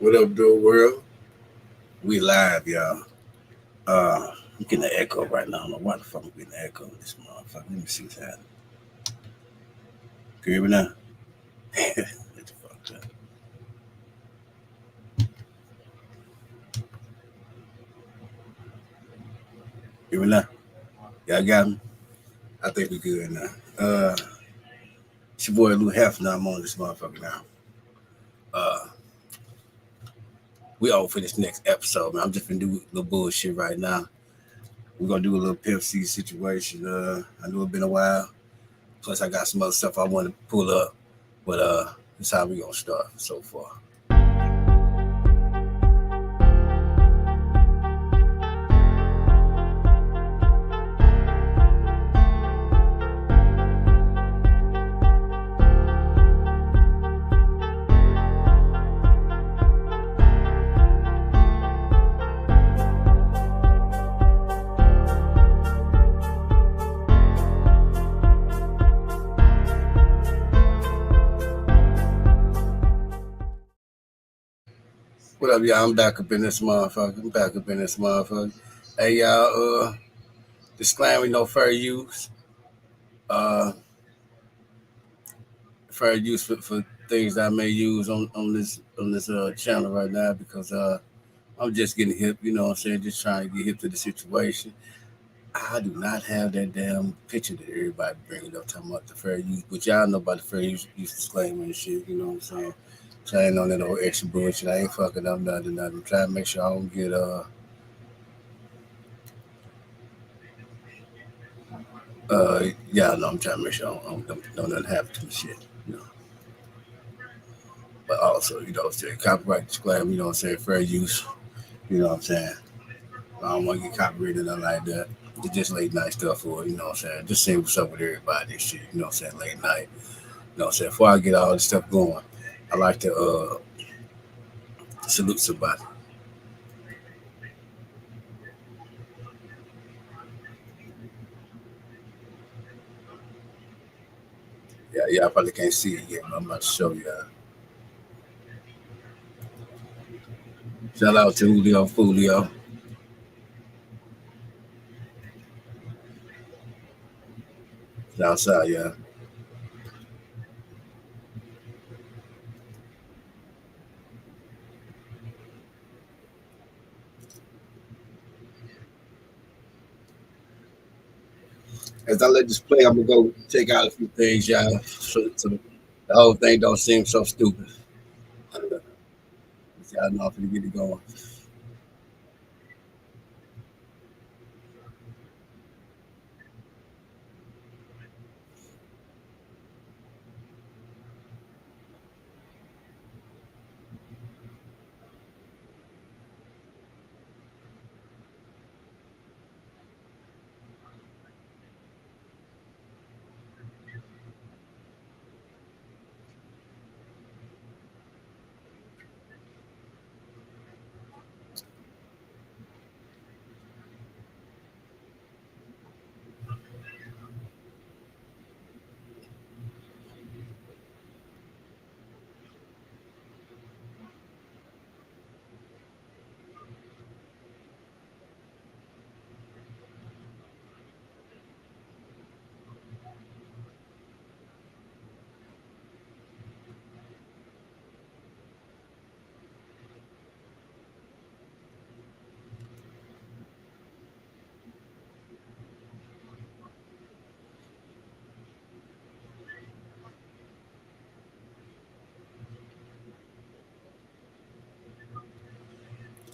What up, though, world? We live, y'all. I'm getting an echo right now. I don't know why the fuck I'm getting an echo with this motherfucker. Let me see what's happening. Can you hear me now? What the fuck, man? Hear me now? Y'all got me? I think we good now. It's your boy Lou Hefner. I'm on this motherfucker now. Uh, we all for this next episode, man. I'm just gonna do a little bullshit right now. We're gonna do a little Pimp C situation. I know it's been a while. Plus, I got some other stuff I want to pull up, but that's how we gonna start so far. What up, y'all? I'm back up in this motherfucker. I'm back up in this motherfucker. Hey, y'all. Disclaimer: no fair use. Uh, fair use for things I may use on this channel right now because I'm just getting hip. You know what I'm saying? Just trying to get hip to the situation. I do not have that damn picture that everybody bringing up talking about the fair use, but y'all know about the fair use disclaimer and shit. You know what I'm saying? So I ain't on that old extra bullshit. I ain't fucking up nothing. I'm trying to make sure I don't get yeah, no, I'm trying to make sure don't nothing happen to me shit. You know. But also, you know, say copyright disclaimer, you know what I'm saying, fair use, you know what I'm saying. I don't want to get copyrighted or nothing like that. It's just late night stuff for you know what I'm saying. Just seeing what's up with everybody and shit, you know what I'm saying, late night. You know what I'm saying? Before I get all this stuff going, I like to salute somebody. Yeah, y'all probably can't see it yet, but I'm about to show you. Shout out to Julio Fulio. Outside, yeah. As I let this play, I'm gonna go take out a few things, y'all, so the whole thing don't seem so stupid. Y'all know I'm finna get it going.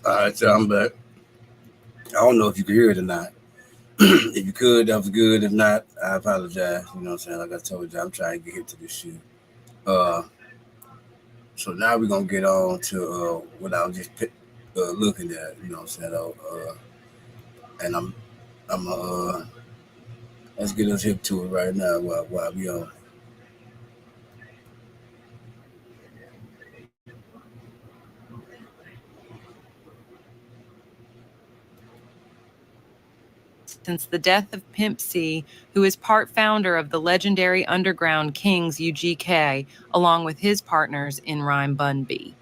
All right, so I'm back. I don't know if you can hear it or not. If you could, that was good. If not, I apologize. You know what I'm saying? Like I told you, I'm trying to get hip to this shit. Uh, so now we're gonna get on to what I was just looking at. You know what I'm saying? And I'm let's get us hip to it right now while we on. Since the death of Pimp C, who is part founder of the legendary underground Kings UGK, along with his partners in Rhyme Bun B.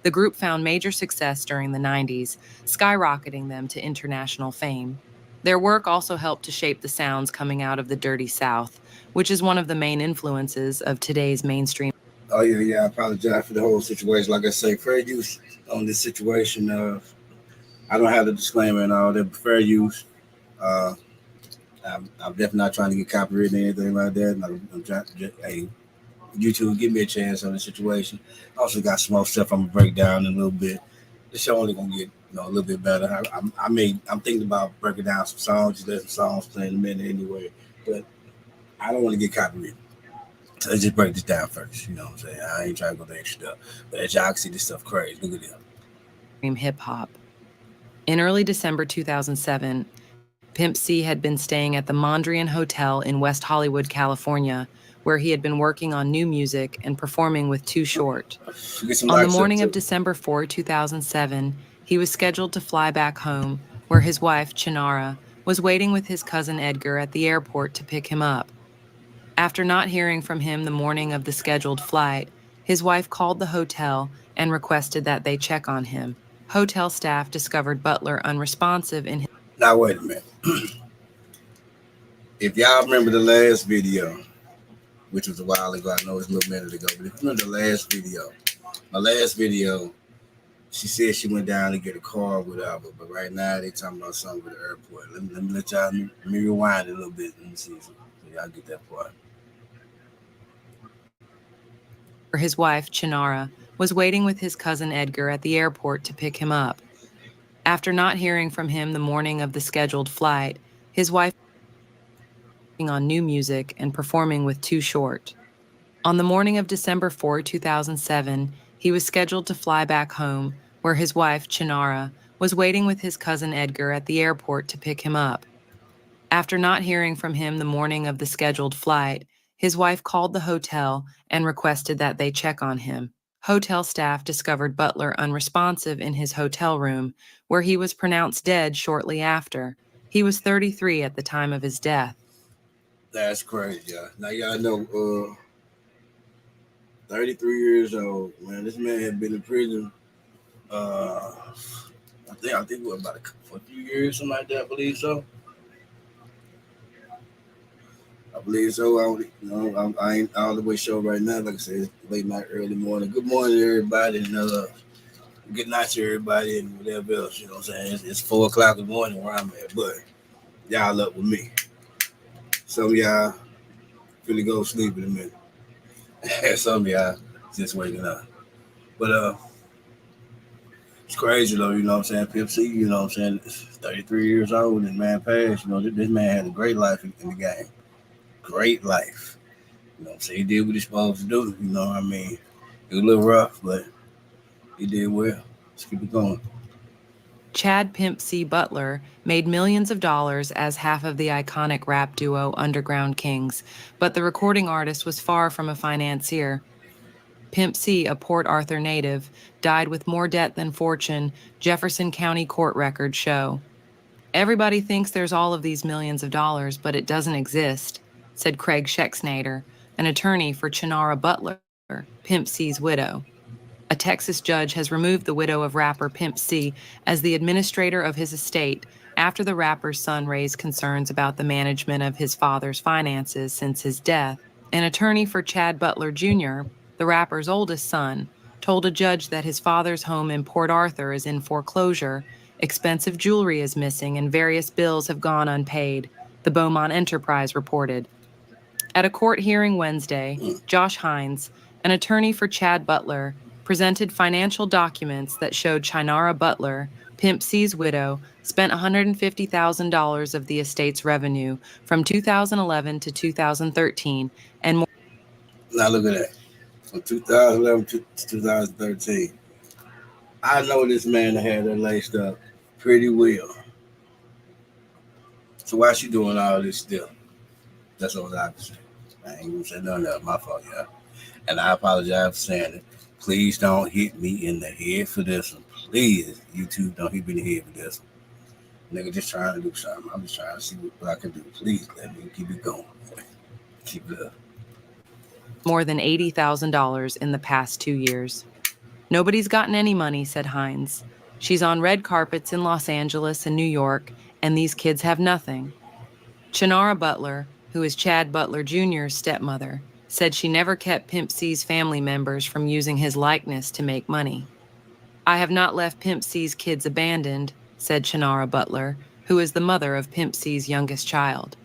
The group found major success during the 90s, skyrocketing them to international fame. Their work also helped to shape the sounds coming out of the Dirty South, which is one of the main influences of today's mainstream. Oh yeah. I apologize for the whole situation. Like I say, fair use on this situation. I don't have the disclaimer and all that, but fair use. Uh, I'm definitely not trying to get copyrighted or anything like that. I'm trying to just, hey, YouTube, give me a chance on the situation. I also got some more stuff I'm gonna break down in a little bit. The show only gonna get a little bit better. I'm thinking about breaking down some songs, just let some songs play in a minute anyway. But I don't want to get copyrighted. So let's just break this down first. You know what I'm saying? I ain't trying to go to extra stuff. But as y'all can see, this stuff crazy. Look at this. Hip hop. In early December 2007, Pimp C had been staying at the Mondrian Hotel in West Hollywood, California, where he had been working on new music and performing with Too Short. Get some On the likes up morning of too. December 4, 2007, he was scheduled to fly back home, where his wife, Chinara, was waiting with his cousin Edgar at the airport to pick him up. After not hearing from him the morning of the scheduled flight, his wife called the hotel and requested that they check on him. Hotel staff discovered Butler unresponsive in his. Now wait a minute. If y'all remember the last video, which was a while ago, I know it's a little minute ago, but if you remember the last video, my last video, she said she went down to get a car or whatever, but right now they talking about something with the airport. Let me rewind it a little bit. Let me see so y'all get that part. His wife, Chinara, was waiting with his cousin Edgar at the airport to pick him up. After not hearing from him the morning of the scheduled flight, his wife was working on new music and performing with Too Short. On the morning of December 4, 2007, he was scheduled to fly back home, where his wife, Chinara, was waiting with his cousin Edgar at the airport to pick him up. After not hearing from him the morning of the scheduled flight, his wife called the hotel and requested that they check on him. Hotel staff discovered Butler unresponsive in his hotel room, where he was pronounced dead shortly after. He was 33 at the time of his death. That's crazy, y'all. Now y'all know, 33 years old, man. This man had been in prison. I think what about for a few years, something like that. I believe so. I believe so. I ain't all the way sure right now. Like I said, late night, early morning. Good morning, everybody, and good night to everybody, and whatever else. You know what I'm saying? It's 4 o'clock in the morning where I'm at, but y'all up with me. Some of y'all finna go to sleep in a minute. Some of y'all just waking up. But it's crazy though. You know what I'm saying? Pimp C. You know what I'm saying? 33 years old, and man passed. You know, this man had a great life in the game. Great life. You know what I'm saying? He did what he's supposed to do. You know what I mean? It was a little rough, but he did well. Let's keep it going. Chad Pimp C. Butler made millions of dollars as half of the iconic rap duo Underground Kings, but the recording artist was far from a financier. Pimp C, a Port Arthur native, died with more debt than fortune, Jefferson County court records show. Everybody thinks there's all of these millions of dollars, but it doesn't exist, said Craig Schexnader, an attorney for Chinara Butler, Pimp C's widow. A Texas judge has removed the widow of rapper Pimp C as the administrator of his estate after the rapper's son raised concerns about the management of his father's finances since his death. An attorney for Chad Butler Jr., the rapper's oldest son, told a judge that his father's home in Port Arthur is in foreclosure, expensive jewelry is missing, and various bills have gone unpaid, the Beaumont Enterprise reported. At a court hearing Wednesday, Josh Hines, an attorney for Chad Butler, presented financial documents that showed Chinara Butler, Pimp C's widow, spent $150,000 of the estate's revenue from 2011 to 2013 and more. Now look at that. From 2011 to 2013. I know this man had her laced up pretty well. So why she doing all this still? That's what I was saying. I ain't gonna say nothing else. My fault, y'all. And I apologize for saying it. Please don't hit me in the head for this one. Please, YouTube, don't hit me in the head for this one. Nigga, just trying to do something. I'm just trying to see what I can do. Please let me keep it going. Keep it up. More than $80,000 in the past 2 years. Nobody's gotten any money, said Hines. She's on red carpets in Los Angeles and New York, and these kids have nothing. Chinara Butler, who is Chad Butler Jr.'s stepmother, said she never kept Pimp C's family members from using his likeness to make money. I have not left Pimp C's kids abandoned, said Chinara Butler, who is the mother of Pimp C's youngest child.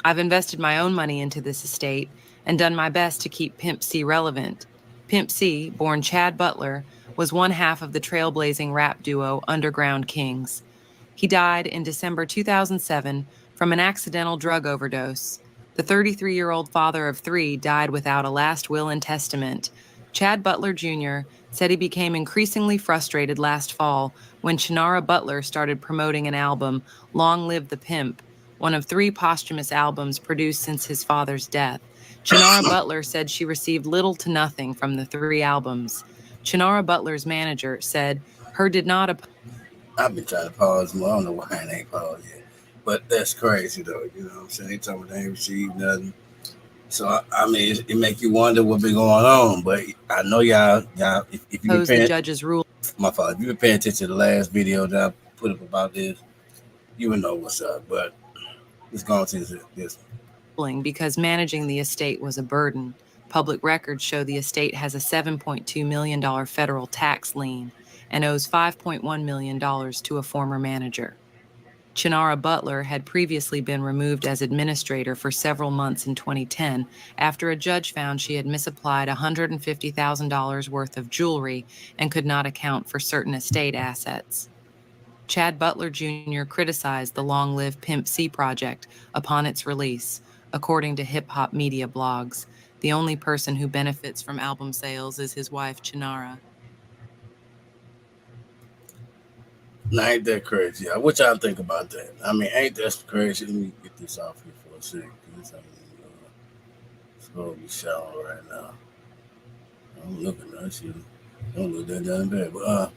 I've invested my own money into this estate and done my best to keep Pimp C relevant. Pimp C, born Chad Butler, was one half of the trailblazing rap duo Underground Kings. He died in December 2007 from an accidental drug overdose. The 33-year-old father of three died without a last will and testament. Chad Butler Jr. said he became increasingly frustrated last fall when Chinara Butler started promoting an album, Long Live the Pimp, one of three posthumous albums produced since his father's death. Chinara Butler said she received little to nothing from the three albums. Chinara Butler's manager said her did not I've been trying to pause more. I don't know why I ain't paused yet. But that's crazy though, you know what I'm saying? They told me they ain't received nothing. So I mean, it make you wonder what been going on. But I know y'all, if you been oppose the paying, judge's ruling. my fault. If you been paying attention to the last video that I put up about this, you would know what's up. But let's go on to this. Because managing the estate was a burden. Public records show the estate has a $7.2 million federal tax lien and owes $5.1 million to a former manager. Chinara Butler had previously been removed as administrator for several months in 2010 after a judge found she had misapplied $150,000 worth of jewelry and could not account for certain estate assets. Chad Butler Jr. criticized the Long Live Pimp C project upon its release, according to hip-hop media blogs. The only person who benefits from album sales is his wife, Chinara. Now, ain't that crazy? What y'all think about that? I mean, ain't that crazy? Let me get this off here for a second. Cause it's supposed to be showering right now. I'm looking at that shit. Don't look that damn bad. But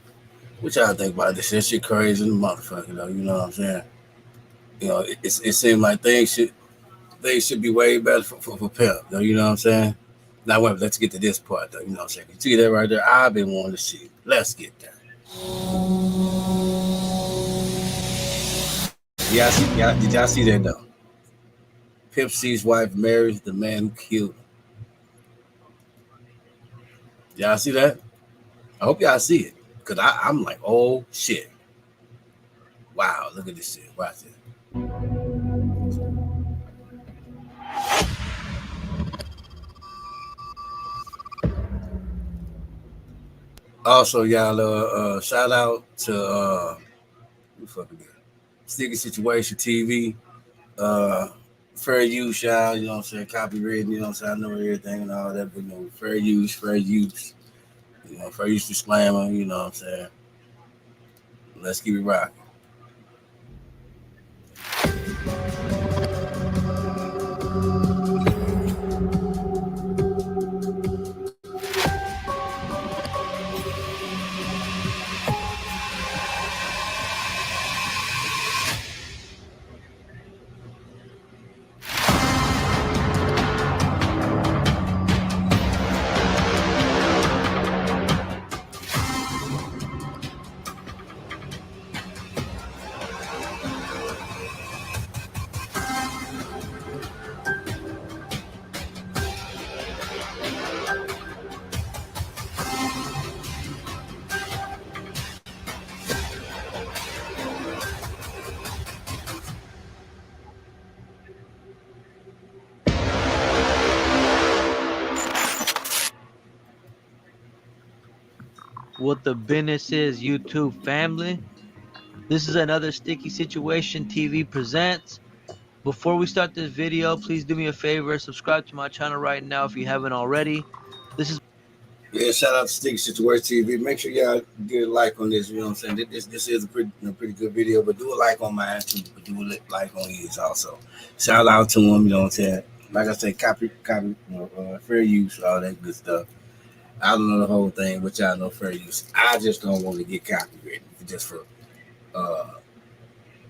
what y'all think about this? That shit crazy in the motherfucker though. You know what I'm saying? You know, it seems like things should be way better for Pimp. Though, you know what I'm saying? Now, wait, let's get to this part though. You know what I'm saying? You see that right there? I've been wanting to see. Let's get there. Did y'all see that though? Pimp C's wife marries the man who killed him. Y'all see that? I hope y'all see it. Cause I'm like, oh shit. Wow, look at this shit. Watch it. Also, y'all, shout out to who fucking good? Sticky Situation TV. Uh, fair use, y'all. You know what I'm saying? Copywritten. You know what I'm saying? I know everything and all that, but you know, fair use, fair use. You know, fair use disclaimer. You know what I'm saying? Let's keep it rocking. What the business is, YouTube family. This is another Sticky Situation TV presents. Before we start this video, please do me a favor, subscribe to my channel right now if you haven't already. This is Yeah, shout out to Sticky Situation TV. Make sure y'all get a like on this. You know what I'm saying? This is a pretty good video, but do a like on mine too. But do a like on his also. Shout out to him. You know what I'm saying? Like I said, copy, fair use, all that good stuff. I don't know the whole thing, but y'all know fair use. I just don't want to get copyrighted just for uh,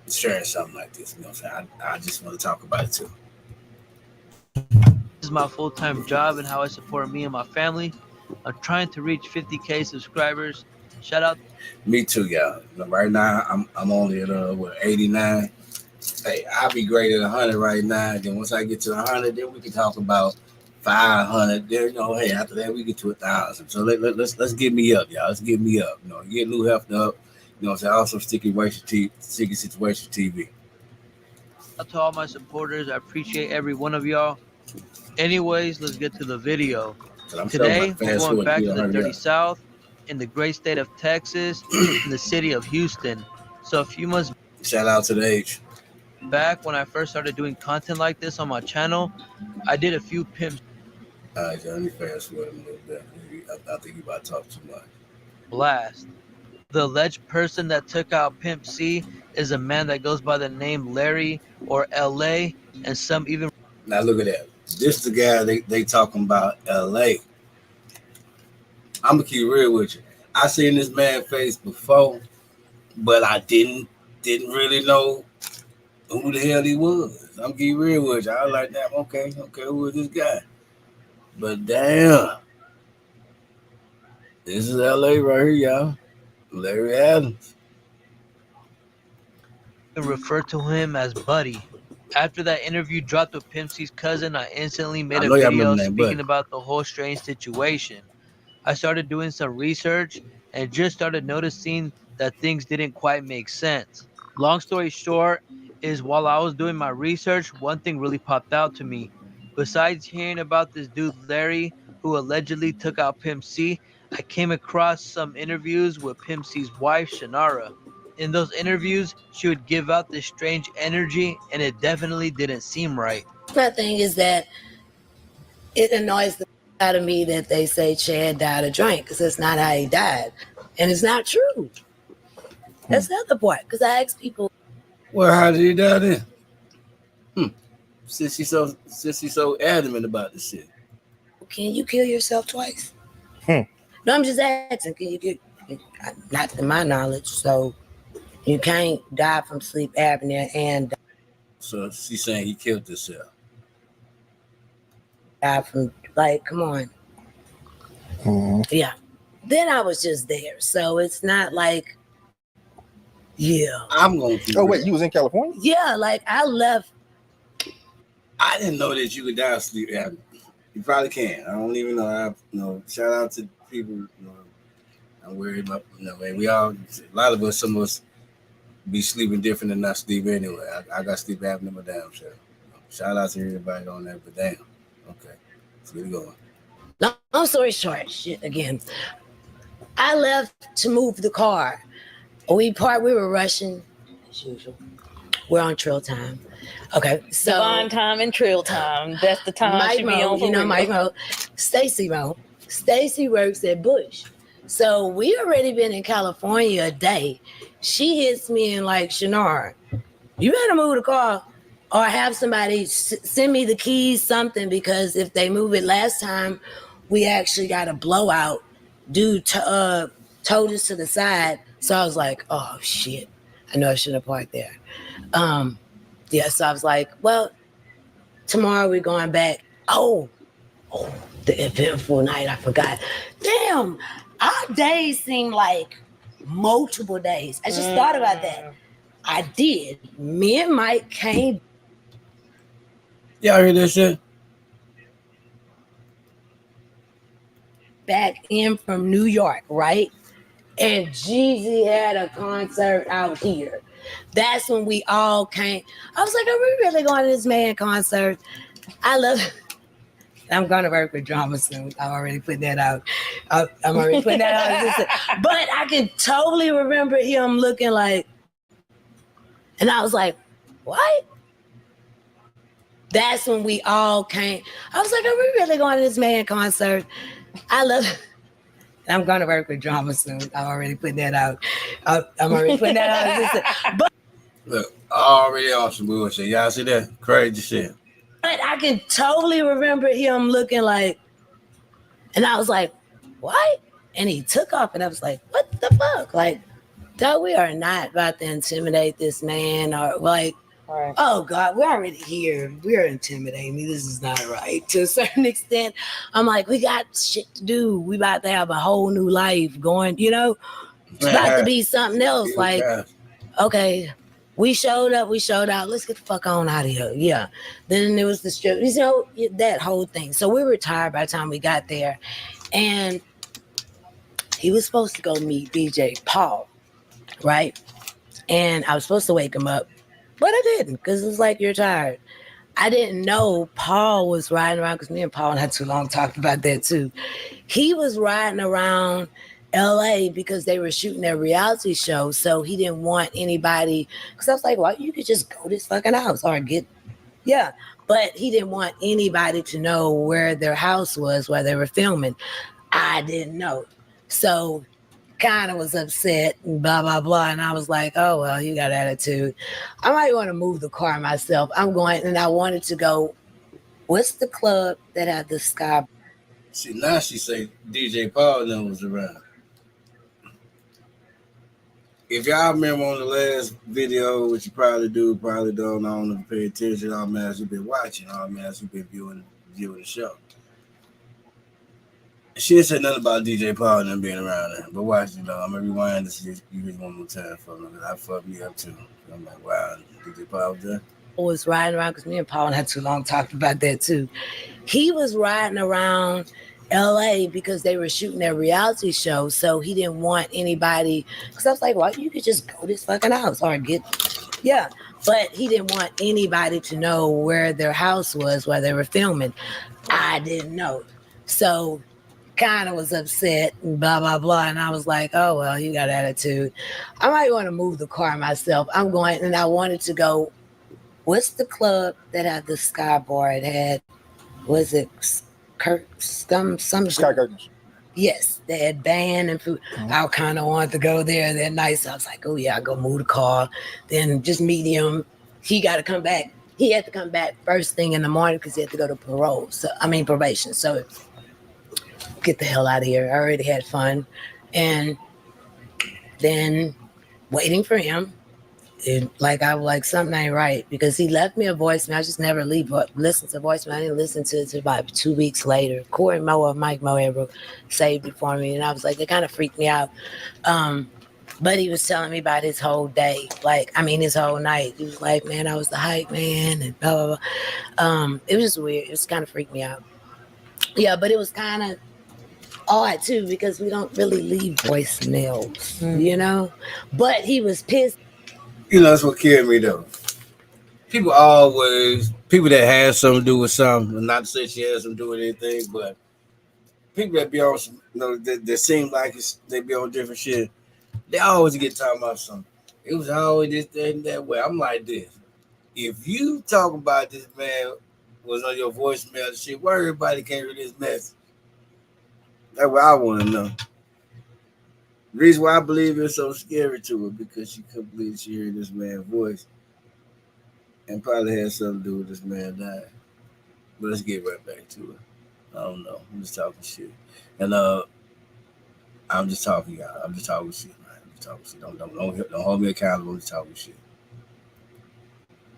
sharing something like this. You know what I'm saying? I just want to talk about it too. my full-time job and how I support me and my family. I'm trying to reach 50K subscribers. Shout out. Me too, y'all. Right now, I'm only at 89. Hey, I'll be great at 100 right now. Then once I get to 100, then we can talk about 500. Then hey, after that we get to 1,000. So let's get me up, y'all. Let's get me up. Get Lou Hefner up. So also Sticky Situation TV. Out to all my supporters. I appreciate every one of y'all. Anyways, let's get to the video. Today, we're going back to the dirty South in the great state of Texas, in the city of Houston. So a few months shout out to the H. Back when I first started doing content like this on my channel, I did a few pimps. All right, let me fast forward a little bit. I think you about to talk too much. Blast. The alleged person that took out Pimp C is a man that goes by the name Larry or LA, and some even. Now look at that. This the guy they talking about LA. I'm gonna keep real with you. I seen this man face before, but I didn't really know who the hell he was. I'm gonna keep real with you. I was like, damn, okay, who is this guy? But damn, this is LA right here, y'all. Larry Adams. Refer to him as Buddy. After that interview dropped with Pimp C's cousin, I instantly made a video speaking about the whole strange situation. I started doing some research and just started noticing that things didn't quite make sense. Long story short is while I was doing my research, one thing really popped out to me. Besides hearing about this dude Larry, who allegedly took out Pimp C, I came across some interviews with Pimp C's wife, Shannara. In those interviews, she would give out this strange energy, and it definitely didn't seem right. My thing is that it annoys the out of me that they say Chad died of drink, because that's not how he died. And it's not true. That's the other part, because I ask people, well, how did he die then? Since he's so adamant about this shit. Can you kill yourself twice? No, I'm just asking, can you get, not to my knowledge, so you can't die from sleep apnea and so she's saying he killed himself. Die from, like, come on. Yeah. Then I was just there. So it's not like, yeah. I'm going to. Oh, wait, you was in California? Yeah, like I left. I didn't know that you could die of sleep apnea. You probably can. I don't even know. Shout out to people. I'm worried about, we all, a lot of us, some of us be sleeping different than not sleep anyway. I got sleep apnea my damn self. Shout out to everybody on that, but damn. Okay, let's get it going. Long story short, shit again. I left to move the car. We were rushing as usual. We're on trail time. Okay, so Divine time and trail time. That's the time Mike she be on. Mike Mo, Stacy Mo. Stacy works at Bush. So we already been in California a day. She hits me and like, Shannara, you better move the car or have somebody send me the keys, something, because if they move it last time, we actually got a blowout. Dude towed us to the side. So I was like, oh shit, I know I shouldn't have parked there. Yeah, so I was like, well, tomorrow we're going back. Oh, the eventful night, I forgot. Damn, our days seem like multiple days. I just thought about that. I did. Me and Mike came. Y'all hear this shit? Back in from New York, right? And Jeezy had a concert out here. That's when we all came. I was like, are we really going to this man concert? I love it. I'm going to work with drama soon. I'm already putting that out. I'm already putting that out. But I can totally remember him looking like, and I was like, what? That's when we all came. I was like, are we really going to this man concert? I love it. I'm going to work with drama soon. I'm already putting that out. I'm already putting that out. But look, already on some bullshit. Y'all see that? Crazy shit. But I can totally remember him looking like, and I was like, what? And he took off, and I was like, what the fuck? Like, dog, we are not about to intimidate this man, or like, Right. Oh God, we're already here. We're intimidating me. This is not right. To a certain extent, I'm like, we got shit to do. We about to have a whole new life going, you know, it's about to be something else. Like, okay, we showed up, we showed out. Let's get the fuck on out of here. Yeah. Then there was the strip, you know, that whole thing. So we were tired by the time we got there. And he was supposed to go meet BJ Paul, right? And I was supposed to wake him up, but I didn't because it was like, you're tired. I didn't know Paul was riding around because me and Paul not too long talked about that too. He was riding around LA because they were shooting their reality show. So he didn't want anybody, because I was like, well, you could just go to this fucking house or yeah. But he didn't want anybody to know where their house was, where they were filming. I didn't know. So kind of was upset and blah blah blah, and I was like, oh well, you got attitude. I might want to move the car myself. I'm going, and I wanted to go, what's the club that had the sky? See, now she say DJ Paul then was around. If y'all remember on the last video, which you probably do, probably don't, I don't know if you pay attention, all man you've been watching, all man you've been viewing the show. She didn't say nothing about DJ Paul and them being around there. But watch it though. I'm gonna rewind this you one more time for me, because I fucked me up too. I'm like, wow, DJ Paul was there. Was riding around, because me and Paul not too long talked about that too. He was riding around LA because they were shooting their reality show. So he didn't want anybody, because I was like, well, you could just go to this fucking house or yeah. But he didn't want anybody to know where their house was, where they were filming. I didn't know. So kind of was upset and blah blah blah, and I was like, oh well, you got attitude. I might want to move the car myself. I'm going, and I wanted to go, what's the club that had the sky bar? It had, was it some Sky Curtains? Yes, they had band and food. I kind of wanted to go there that night, so I was like, oh yeah, I go move the car, then just meet him. He got to come back. He had to come back first thing in the morning because he had to go to probation. So get the hell out of here. I already had fun. And then waiting for him, I was like, something ain't right, because he left me a voicemail. I just never listen to voicemail. I didn't listen to it until about 2 weeks later. Corey Moe or Mike Moe saved it for me, and I was like, it kind of freaked me out. But he was telling me about his whole day, his whole night. He was like, man, I was the hype man, and blah blah blah. It was just weird. It was kind of freaked me out. Yeah, but it was kind of odd too, because we don't really leave voicemails, you know. But he was pissed. You know, that's what killed me though. People that have something to do with something, not to say she has something to do with anything, but people that be on some, that seem like they be on different shit, they always get talking about something. It was always this, that, and that way. I'm like this. If you talk about this man was on your voicemail and shit, why everybody can't read this message? That's what I want to know. The reason why I believe it's so scary to her, because she couldn't believe she heard this man's voice, and probably had something to do with this man dying. But let's get right back to it. I don't know. I'm just talking shit, and I'm just talking, y'all. I'm just talking shit, man. I'm just talking shit. Don't hold me accountable. I'm just talking shit.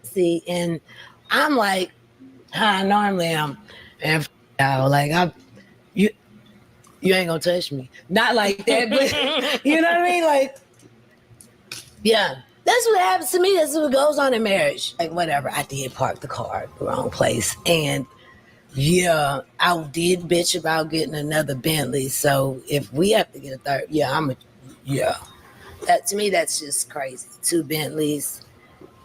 See, and I'm like, how I normally am, and you ain't gonna touch me. Not like that, but you know what I mean? Like, yeah. That's what happens to me. That's what goes on in marriage. Like, whatever. I did park the car at the wrong place. And yeah, I did bitch about getting another Bentley. So if we have to get a third, that to me, that's just crazy. 2 Bentleys.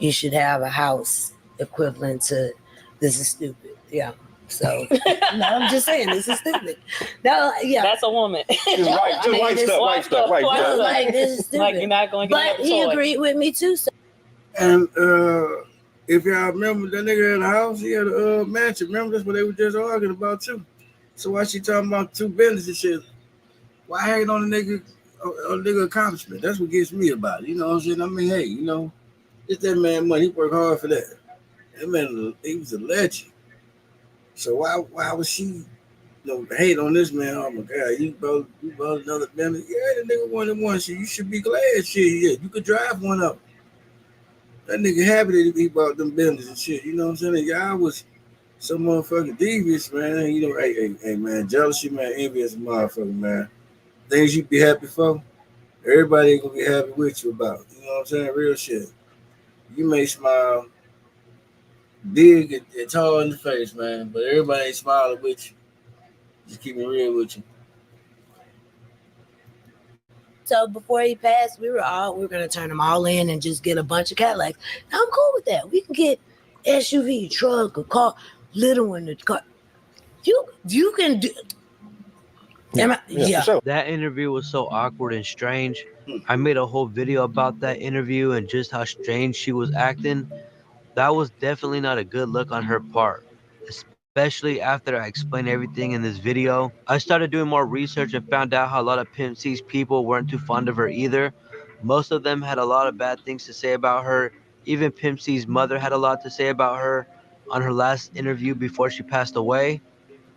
You should have a house equivalent to, this is stupid. Yeah. So, no, I'm just saying, this is stupid. No, yeah. That's a woman. White stuff. Like, this is stupid. Like, you're not going to get But he agreed with me too. So. And if y'all remember, that nigga in the house, he had a mansion. Remember, that's what they were just arguing about too. So why she talking about 2 Bentleys and shit? Why hate on the nigga accomplishment? That's what gets me about it. You know what I'm saying? I mean, hey, you know, it's that man money. He worked hard for that. That man, he was a legend. So why was she, hate on this man? Oh my God, you bought another Bentley. Yeah, the nigga wanted one. Shit, you should be glad. Shit, yeah, you could drive one up. That nigga happy that he bought them business and shit. You know what I'm saying? Y'all was so motherfucking devious, man. You know, hey, man, jealousy, man, envious motherfucker, man. Things you be happy for, everybody ain't gonna be happy with you about. You know what I'm saying? Real shit. You may smile big and tall in the face, man, but everybody ain't smiling with you. Just keep it real with you. So before he passed, we were gonna turn them all in and just get a bunch of Cadillacs. Now I'm cool with that. We can get SUV, truck, a car, little one, the car. You can do. Yeah. That interview was so awkward and strange. Hmm. I made a whole video about that interview and just how strange she was acting. That was definitely not a good look on her part, especially after I explained everything in this video. I started doing more research and found out how a lot of Pimp C's people weren't too fond of her either. Most of them had a lot of bad things to say about her. Even Pimp C's mother had a lot to say about her on her last interview before she passed away.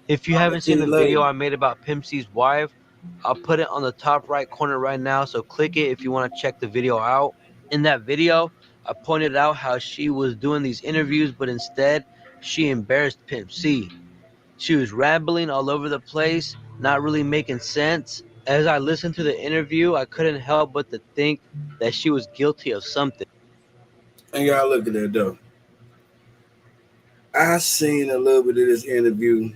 If you I'm haven't gonna tell seen you the video later. I made about Pimp C's wife, I'll put it on the top right corner right now, so click it if you want to check the video out. In that video, I pointed out how she was doing these interviews, but instead, she embarrassed Pimp C. She was rambling all over the place, not really making sense. As I listened to the interview, I couldn't help but to think that she was guilty of something. And y'all look at that though. I seen a little bit of this interview.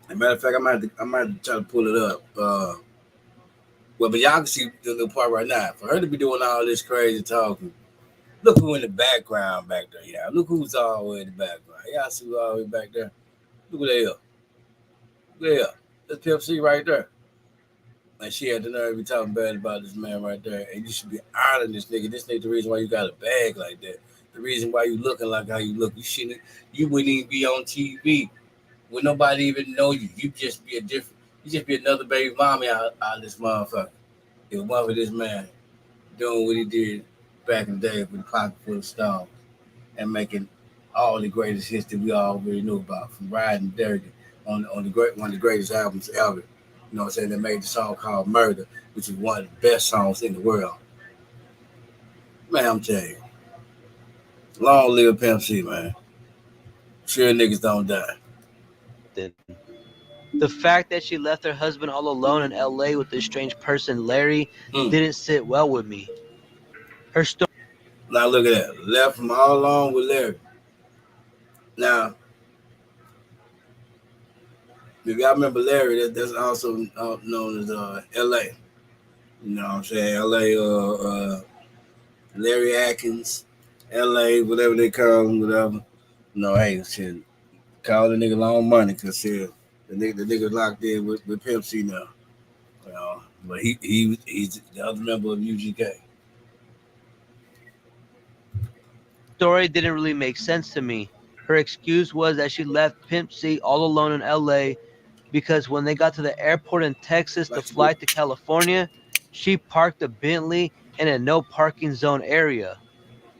As a matter of fact, I might have to try to pull it up. Well, but y'all can see the little part right now. For her to be doing all this crazy talking, look who in the background back there, y'all. Look who's all the way in the background. Y'all see who all the way back there? Look who they are. Yeah, that's Pimp C right there. And she had the nerve to be talking bad about this man right there. And you should be honoring this nigga. This nigga the reason why you got a bag like that. The reason why you looking like how you look. You wouldn't even be on TV when nobody even know you. You just be another baby mommy out of this motherfucker. If one for this man doing what he did back in the day with a pocket full of stones and making all the greatest hits that we already knew about, from Riding Dirty on the great one of the greatest albums ever. You know what I'm saying? They made the song called Murder, which is one of the best songs in the world. Man, I'm telling you, long live Pimp C, man. Sure niggas don't die. The fact that she left her husband all alone in LA with this strange person, Larry, Mm. didn't sit well with me. Her story Now look at that. Left from all along with Larry. Now, if y'all remember Larry, that's also known as L.A. You know what I'm saying? L.A. Larry Atkins, L.A. Whatever they call him, whatever. No, hey, shit. Call the nigga long money because shit, the nigga locked in with Pimp C now. You know, but he's the other member of UGK. didn't really make sense to me. Her excuse was that she left Pimp C all alone in LA because when they got to the airport in Texas to Like you fly to California, she parked a Bentley in a no parking zone area.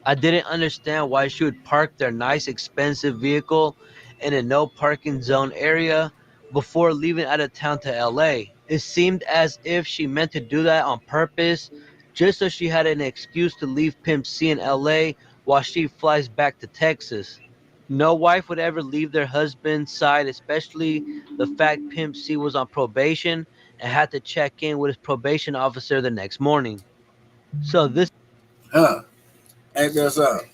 I didn't understand why she would park their nice expensive vehicle in a no parking zone area before leaving out of town to LA. It seemed as if she meant to do that on purpose just so she had an excuse to leave Pimp C in LA while she flies back to Texas. No wife would ever leave their husband's side, especially the fact Pimp C was on probation and had to check in with his probation officer the next morning. So this huh? Ain't that something?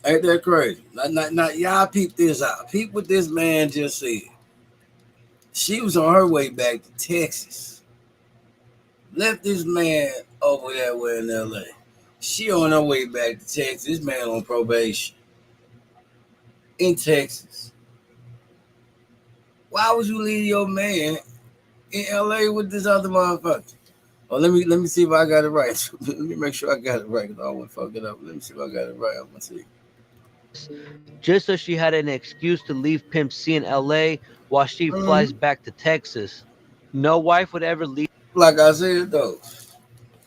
Ain't that crazy? Not y'all peep this out. Peep what this man just said. She was on her way back to Texas. Left this man over there way in LA. She on her way back to Texas. This man on probation in Texas. Why would you leave your man in LA with this other motherfucker? Oh, let me see if I got it right. Let me make sure I got it right because I don't want to fuck it up. Let me see if I got it right. I'm gonna see. just so she had an excuse to leave Pimp C in LA while she flies back to Texas. No wife would ever leave Like I said though,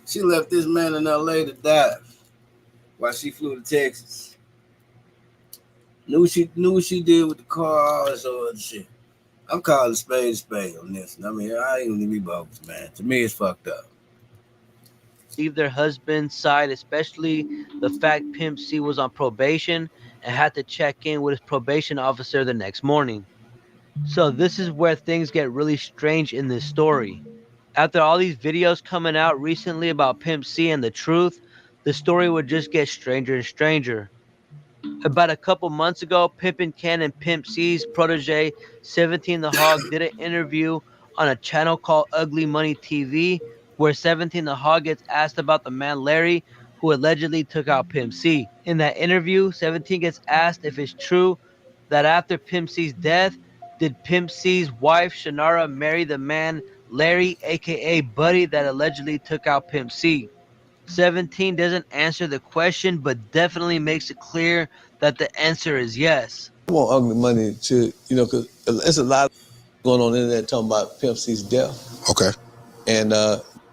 she left this man in LA to die while she flew to Texas. Knew what she did with the car, all this other shit. I'm calling spade on this. I mean, I ain't gonna be bogus, man. To me, it's fucked up. leave their husband's side, especially the fact Pimp C was on probation and had to check in with his probation officer the next morning. So this is where things get really strange in this story. After all these videos coming out recently about Pimp C and the truth, the story would just get stranger and stranger. About a couple months ago, Pimpin' Ken and Pimp C's protege, 17 the Hog, did an interview on a channel called Ugly Money TV, where 17 the Hog gets asked about the man Larry, who allegedly took out Pimp C. In that interview, 17 gets asked if it's true that after Pimp C's death, did Pimp C's wife Shannara marry the man Larry, aka Buddy, that allegedly took out Pimp C? 17 doesn't answer the question, but definitely makes it clear that the answer is yes. I want Ugly Money to, because there's a lot going on in the internet talking about Pimp C's death. Okay. And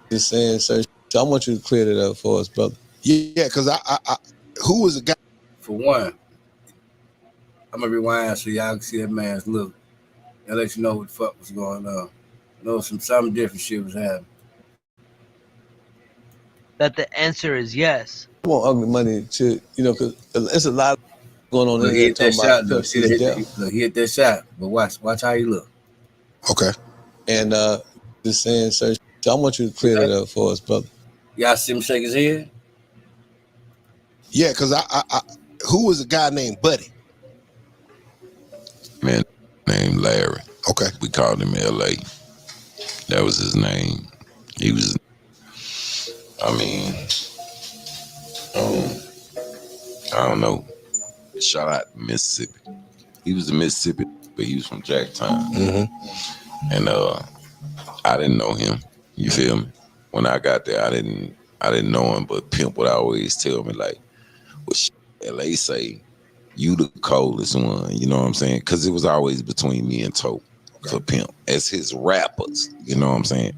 just saying, sir, so I want you to clear that up for us, brother. Yeah, because I who was the guy? For one, I'm gonna rewind so y'all can see that man's look and let you know what the fuck was going on. Some different shit was happening. That the answer is yes. I want Ugly Money to, because there's a lot going on in the internet talking about Pimp C's death. Look, he hit that shot, but watch how he look. Okay. And just saying, sir, so I want you to clear that up for us, brother. Y'all see him shake his head? Yeah, because I who was a guy named Buddy? Man named Larry. Okay. We called him L.A. That was his name. He was, I don't know. Shout out to Mississippi. He was in Mississippi, but he was from Jacktown. Mm-hmm. And I didn't know him. You feel me? When I got there, I didn't know him, but Pimp would always tell me, like, well, LA say, you the coldest one, you know what I'm saying? Because it was always between me and Tope for Pimp as his rappers, you know what I'm saying?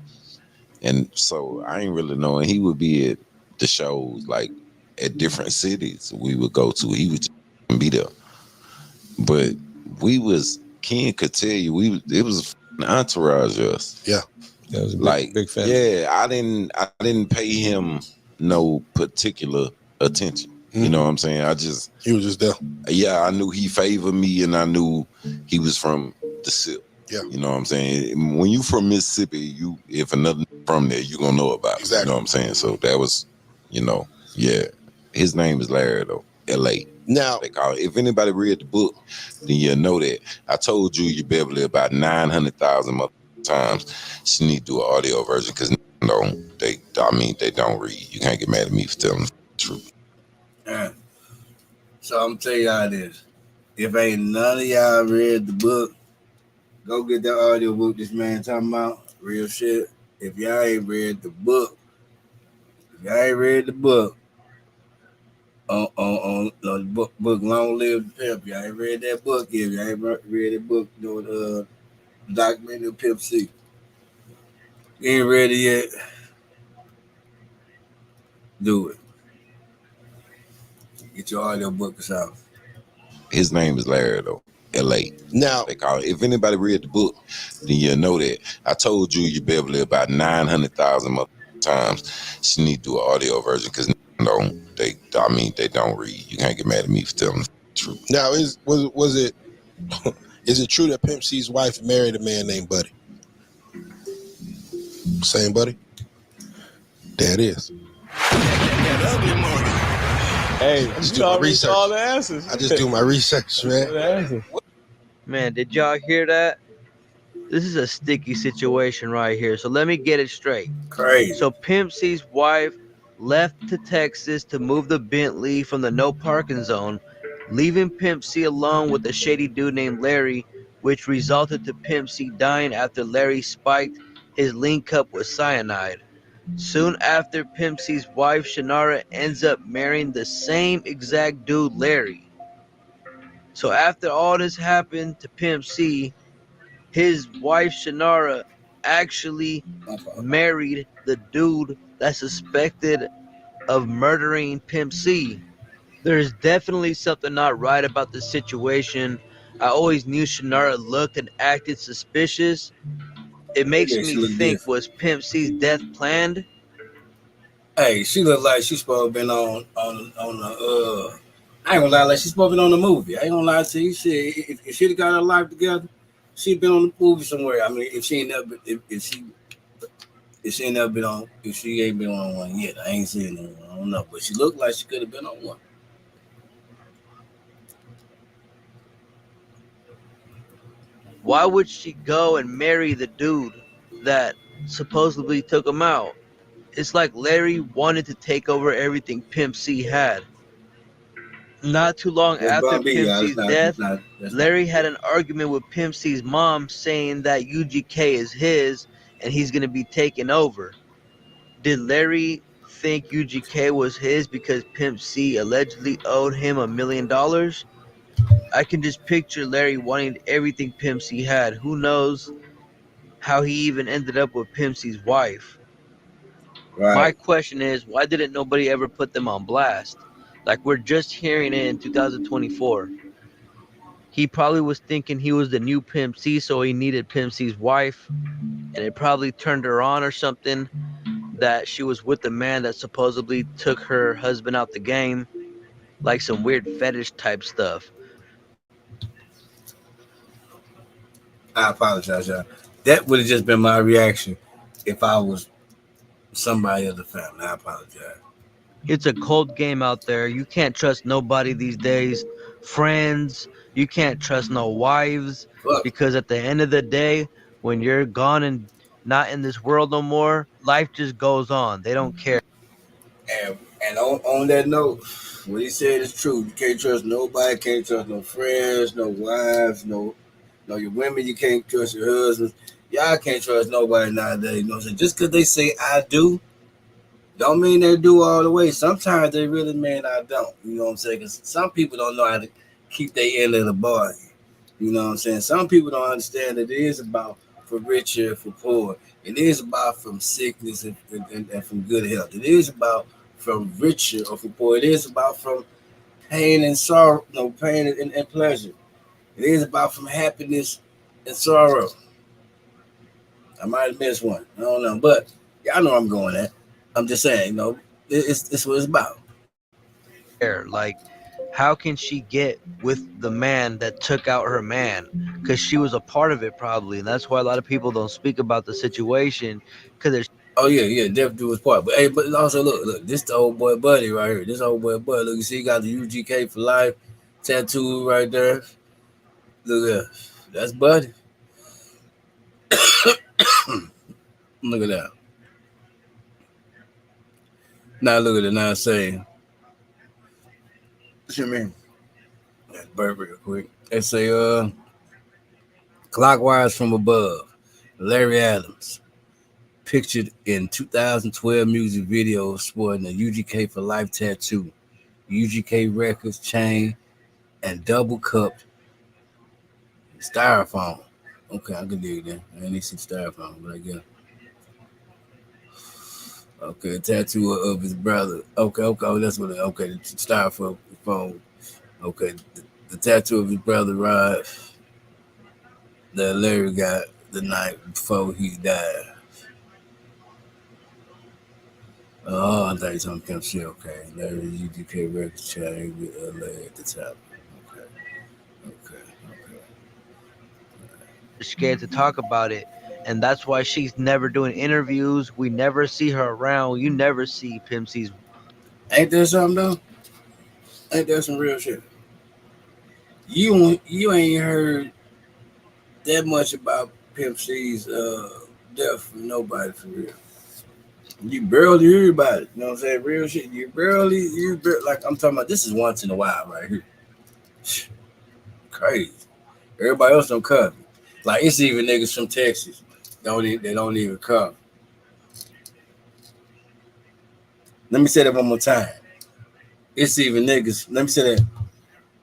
And so I ain't really knowing. He would be at the shows, like, at different cities we would go to. He would just be there. But Ken could tell you, it was an entourage of us. Yeah. That was a big fan. Yeah, I didn't pay him no particular attention. You know what I'm saying? He was just there. Yeah, I knew he favored me, and I knew he was from the SIP. Yeah. You know what I'm saying? When you from Mississippi, if another from there, you gonna know about it. Exactly. You know what I'm saying? So that was, yeah. His name is Larry though, L.A. Now, they call it. If anybody read the book, then you'll know that. I told you Beverly about 900,000 times. She need to do an audio version because they don't read. You can't get mad at me for telling the truth. Yeah. So I'm gonna tell y'all this. If ain't none of y'all read the book, go get that audio book this man talking about. Real shit. If y'all ain't read the book, on the book Long Live the Pimp. Y'all ain't read that book yet. Y'all ain't read that book, the documentary of Pimp C. You ain't read it yet. Do it. Get your audio book out. His name is Larry though, L.A. Now, they call it. If anybody read the book, then you'll know that. I told you Beverly about 900,000 times. She need to do an audio version because they don't read. You can't get mad at me for telling the truth. Now, is it true that Pimp C's wife married a man named Buddy? Same Buddy? There it is. Hey, I just do my research. All the answers. I just do my research, man. Man, did y'all hear that? This is a sticky situation right here. So let me get it straight. Crazy. So Pimp C's wife left to Texas to move the Bentley from the no parking zone, leaving Pimp C alone with a shady dude named Larry, which resulted to Pimp C dying after Larry spiked his lean cup with cyanide. Soon after, Pimp C's wife Shannara ends up marrying the same exact dude, Larry. So after all this happened to Pimp C, his wife Shannara actually married the dude that's suspected of murdering Pimp C. There's definitely something not right about the situation. I always knew Shannara looked and acted suspicious. It makes me think, was Pimp C's death planned? Hey, she look like she's supposed to been on the I ain't gonna lie, like she's supposed to been on the movie. I ain't gonna lie to you. Shit, if she'd have got her life together, she'd been on the movie somewhere. I mean, if she ain't never, if she ain't never been on, if she ain't been on one yet, I ain't seen her. I don't know, but she looked like she could have been on one. Why would she go and marry the dude that supposedly took him out? It's like Larry wanted to take over everything Pimp C had. Not too long That's after Bun B, Pimp y'all. C's death, Larry had an argument with Pimp C's mom saying that UGK is his and he's going to be taken over. Did Larry think UGK was his because Pimp C allegedly owed him $1 million? I can just picture Larry wanting everything Pimp C had. Who knows how he even ended up with Pimp C's wife? My Right. question is, why didn't nobody ever put them on blast? Like, we're just hearing it in 2024. He probably was thinking he was the new Pimp C, so he needed Pimp C's wife, and it probably turned her on or something that she was with the man that supposedly took her husband out the game, like some weird fetish type stuff. I apologize, y'all. That would have just been my reaction if I was somebody of the family. I apologize. It's a cold game out there. You can't trust nobody these days. Friends, you can't trust no wives, Fuck. because at the end of the day, when you're gone and not in this world no more, life just goes on. They don't care. And on that note, what he said is true. You can't trust nobody. Can't trust no friends, no wives, no your women. You can't trust your husbands. Y'all can't trust nobody nowadays. You know what I'm saying? Just because they say I do, don't mean they do all the way. Sometimes they really mean I don't. You know what I'm saying? Because some people don't know how to keep their end of the bargain. You know what I'm saying? Some people don't understand that it is about for richer, for poor. It is about from sickness and from good health. It is about from richer or from poor. It is about from pain and sorrow, no pain and pleasure. It is about from happiness and sorrow. I might have missed one. I don't know, but y'all know I'm going at. I'm just saying, it's what it's about. Like, how can she get with the man that took out her man? Because she was a part of it probably, and that's why a lot of people don't speak about the situation, because it's Oh yeah, Def do his part. But hey, but also look, this the old boy buddy right here. This old boy buddy. Look, you see, he got the UGK for life tattoo right there. Look at that. That's buddy. Look at that. Now look at it. Now saying, what you mean? That's bird real quick. They say, clockwise from above. Larry Adams, pictured in 2012 music video sporting a UGK for life tattoo, UGK records chain, and double cupped styrofoam. Okay, I can dig that. I need some styrofoam, but I guess. Okay, tattoo of his brother. Okay, oh, that's what it, okay, the styrofoam phone. Okay, the tattoo of his brother Rod that Larry got the night before he died. Oh, I thought you told him shit. Okay, Larry UGK record chain with Larry at the top. Okay, okay. scared to talk about it, and that's why she's never doing interviews. We never see her around. You never see Pimp C's. Ain't there something though? Ain't there some real shit? You ain't heard that much about Pimp C's death from nobody for real. You barely hear about it. You know what I'm saying? Real shit. Like I'm talking about. This is once in a while right here. Crazy. Everybody else don't cover. Like it's even niggas from Texas they don't even cover. Let me say that one more time. It's even niggas. Let me say that.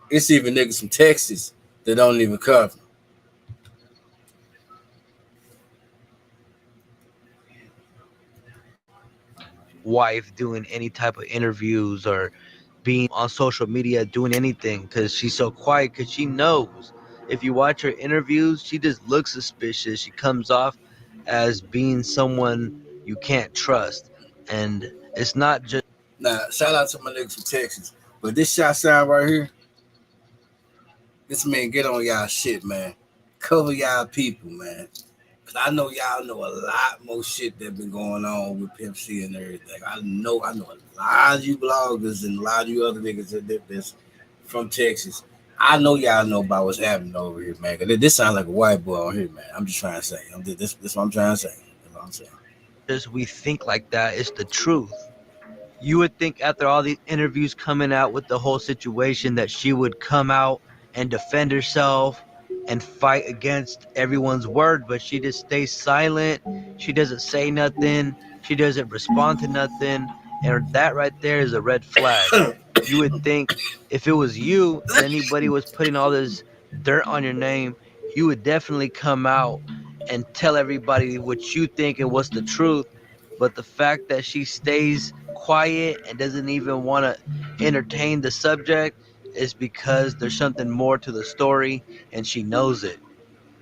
It's even niggas from Texas that don't even cover. Wife doing any type of interviews or being on social media doing anything, because she's so quiet, because she knows if you watch her interviews, she just looks suspicious. She comes off as being someone you can't trust, and It's not just Now, shout out to my niggas from Texas. But this shot sound right here, this man get on y'all shit, man. Cover y'all people, man. Cause I know y'all know a lot more shit that been going on with Pimp C and everything. I know a lot of you bloggers and a lot of you other niggas that's from Texas. I know y'all know about what's happening over here, man. Cause this sounds like a white boy on here, man. I'm just trying to say. This what I'm trying to say. That's what I'm saying. we think like that. It's the truth. You would think after all these interviews coming out with the whole situation that she would come out and defend herself and fight against everyone's word, but she just stays silent. She doesn't say nothing. She doesn't respond to nothing. And that right there is a red flag. You would think if it was you and anybody was putting all this dirt on your name, you would definitely come out and tell everybody what you think and what's the truth. But the fact that she stays quiet and doesn't even want to entertain the subject is because there's something more to the story and she knows it.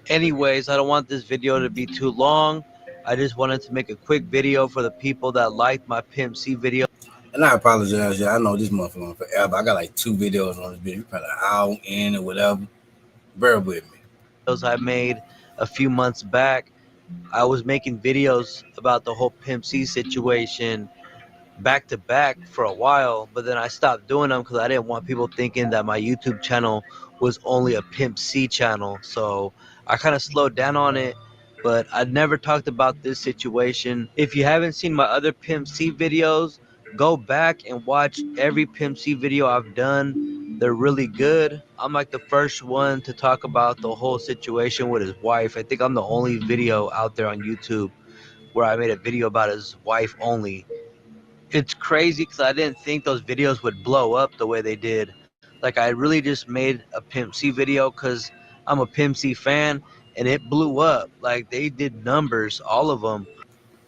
Anyways, I don't want this video to be too long. I just wanted to make a quick video for the people that liked my Pimp C video. And I apologize, yeah. I know this motherfucker forever. I got like 2 videos on this video, probably an hour in or whatever. Bear with me. I made a few months back. I was making videos about the whole Pimp C situation back to back for a while, but then I stopped doing them because I didn't want people thinking that my YouTube channel was only a Pimp C channel. So I kind of slowed down on it, but I never talked about this situation. If you haven't seen my other Pimp C videos, go back and watch every Pimp C video I've done. They're really good. I'm like the first one to talk about the whole situation with his wife. I think I'm the only video out there on YouTube where I made a video about his wife only. It's crazy because I didn't think those videos would blow up the way they did. Like, I really just made a Pimp C video because I'm a Pimp C fan, and it blew up. Like, they did numbers, all of them.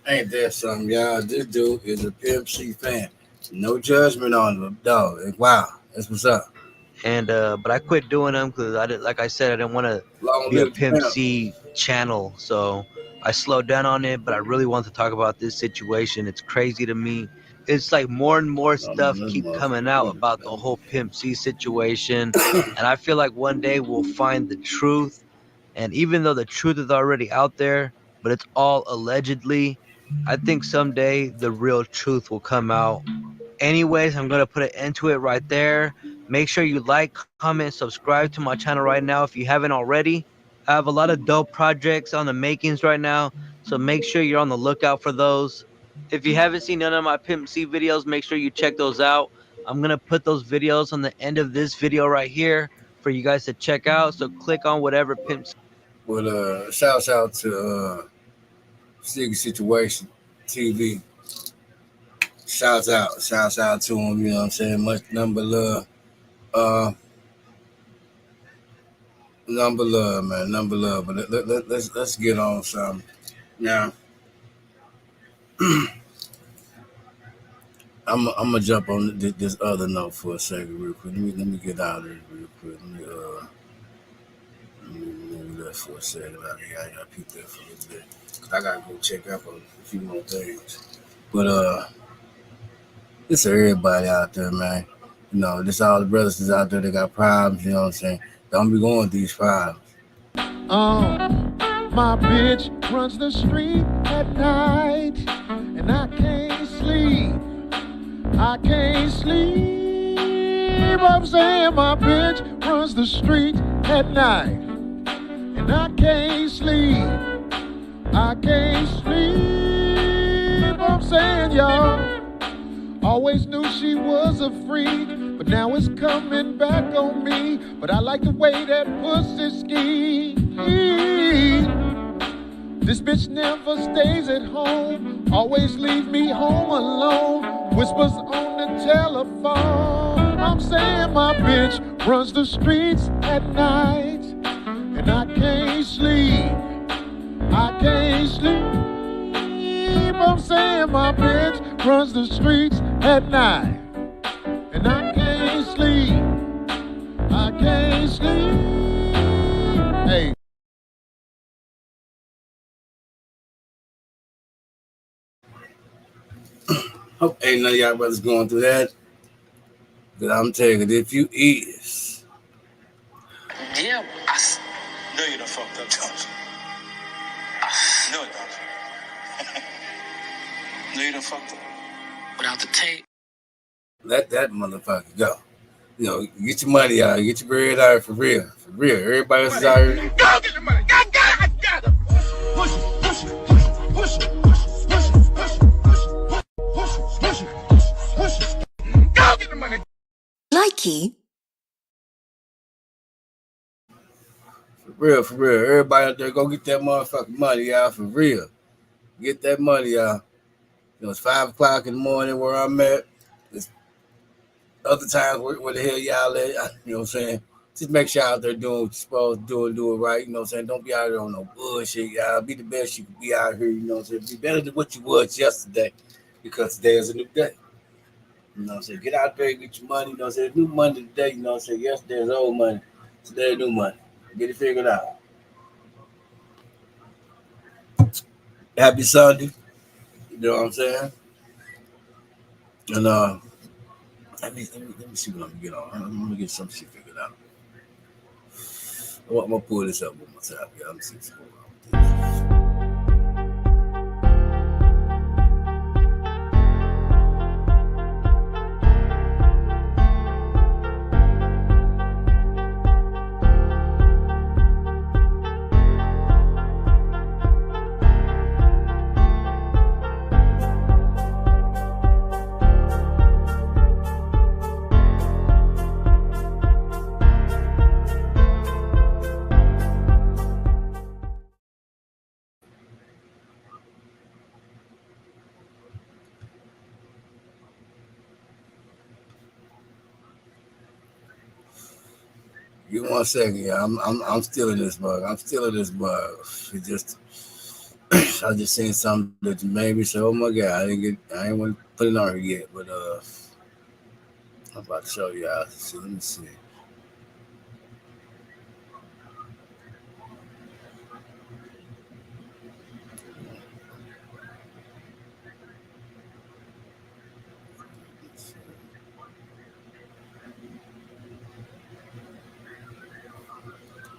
Ain't that something, y'all? This dude is a Pimp C fan. No judgment on him, dog. Wow, that's what's up. And but I quit doing them because like I said, I didn't want to Long be a live the Pimp pimp. C channel. So I slowed down on it, but I really want to talk about this situation. It's crazy to me. It's like more and more Oh, man, stuff this keep coming out motherfucker. about the whole Pimp C situation, and I feel like one day we'll find the truth. And even though the truth is already out there, but it's all allegedly, I think someday the real truth will come out. Anyways, I'm going to put an end to it right there. Make sure you like, comment, subscribe to my channel right now if you haven't already. I have a lot of dope projects on the makings right now, so make sure you're on the lookout for those. If you haven't seen none of my Pimp C videos, make sure you check those out. I'm going to put those videos on the end of this video right here for you guys to check out, so click on whatever Pimp C. Well, shouts out to Sticky Situation TV. Shouts out to him. You know what I'm saying? Much number love. Number love, man. Number love. But let's get on something now. I'm gonna jump on this other note for a second, real quick. Let me get out of this real quick. Let me do that for a second. I gotta peep that for a little bit. Cause I gotta go check up on a few more things. But it's everybody out there, man. You know, this all the brothers is out there that got problems. You know what I'm saying? Don't be going through these problems. My bitch runs the street at night, and I can't sleep. I can't sleep. I'm saying my bitch runs the street at night, and I can't sleep. I can't sleep. I'm saying, y'all, always knew she was a freak, but now it's coming back on me. But I like the way that pussy ski. This bitch never stays at home, always leave me home alone, whispers on the telephone. I'm saying my bitch runs the streets at night, and I can't sleep. I can't sleep. I'm saying my bitch runs the streets at night, and I can't sleep. I can't sleep. Hey. Hope ain't none of y'all brothers going through that. But I'm telling you, if you is. Yeah, no, you done fucked up, don't you? No, don't you? No, you done fucked up. Without the tape. Let that motherfucker go. You know, get your money out, get your bread out for real. For real. Everybody else is out here. Go get the money. I got it. Push it, push it, push it, push it, push it, push it, push it, push it, push it, push it. Go get the money. Likey. For real. Everybody out there, go get that motherfucking money out for real. Get that money out. You know, it's 5 o'clock in the morning where I'm at. It's other times where the hell y'all at. You know what I'm saying? Just make sure out there doing what you're supposed to do and do it right. You know what I'm saying? Don't be out there on no bullshit, y'all. Be the best you can be out here. You know what I'm saying? Be better than what you was yesterday, because today is a new day. You know what I'm saying? Get out there and get your money. You know what I'm saying? New money today. You know what I'm saying? Yesterday is old money. Today is new money. Get it figured out. Happy Sunday. You know what I'm saying? And let me see what I'm gonna get on. I'm gonna get some shit figured out. I'm gonna pull this up one more time. Yeah, let me see what's going on with this. Give me 1 second, yeah. I'm still in this bug. It just I just seen something that made me say, "Oh my god, I ain't want to put it on here yet." But I'm about to show you all. See, let me see.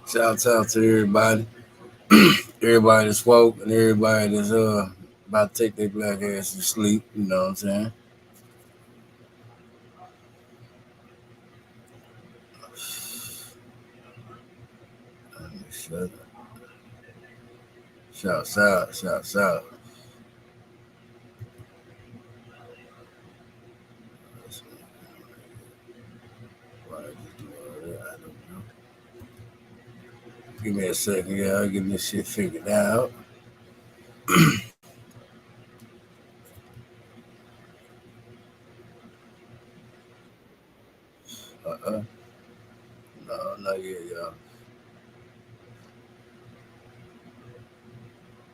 Shout out to everybody, everybody that's woke and everybody that's about to take their black ass to sleep. You know what I'm saying? Shouts out. Give me a second, y'all. Get this shit figured out. No, not yet, y'all.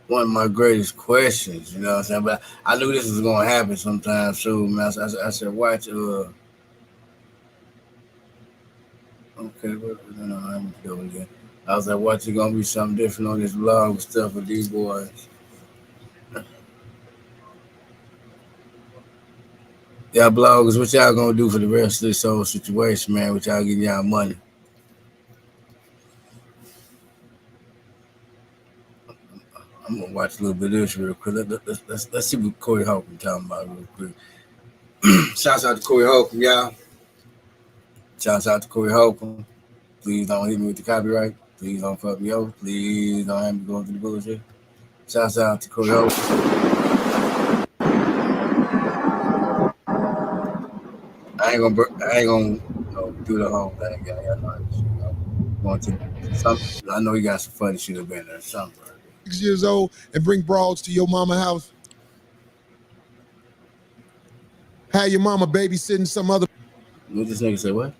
One of my greatest questions, you know what I'm saying? But I knew this was gonna happen sometime soon, man. I said, watch. Okay, I'm doing again. I was like, watch, it gonna be something different on this vlog and stuff with these boys. Y'all bloggers, what y'all gonna do for the rest of this whole situation, man? What y'all getting y'all money? I'm gonna watch a little bit of this real quick. Let's see what Corey Holcomb talking about real quick. Shouts out to Corey Holcomb, y'all. Shouts out to Corey Holcomb. Please don't hit me with the copyright. Please don't fuck me over. Please don't have me going through the bullshit. Shouts out to Corey Holcomb. I ain't gonna do the whole thing, guy. Going to some. I know he got some funny shit up in there. Something. 6 years old and bring broads to your mama house. Have your mama babysitting some other. What this nigga say? What?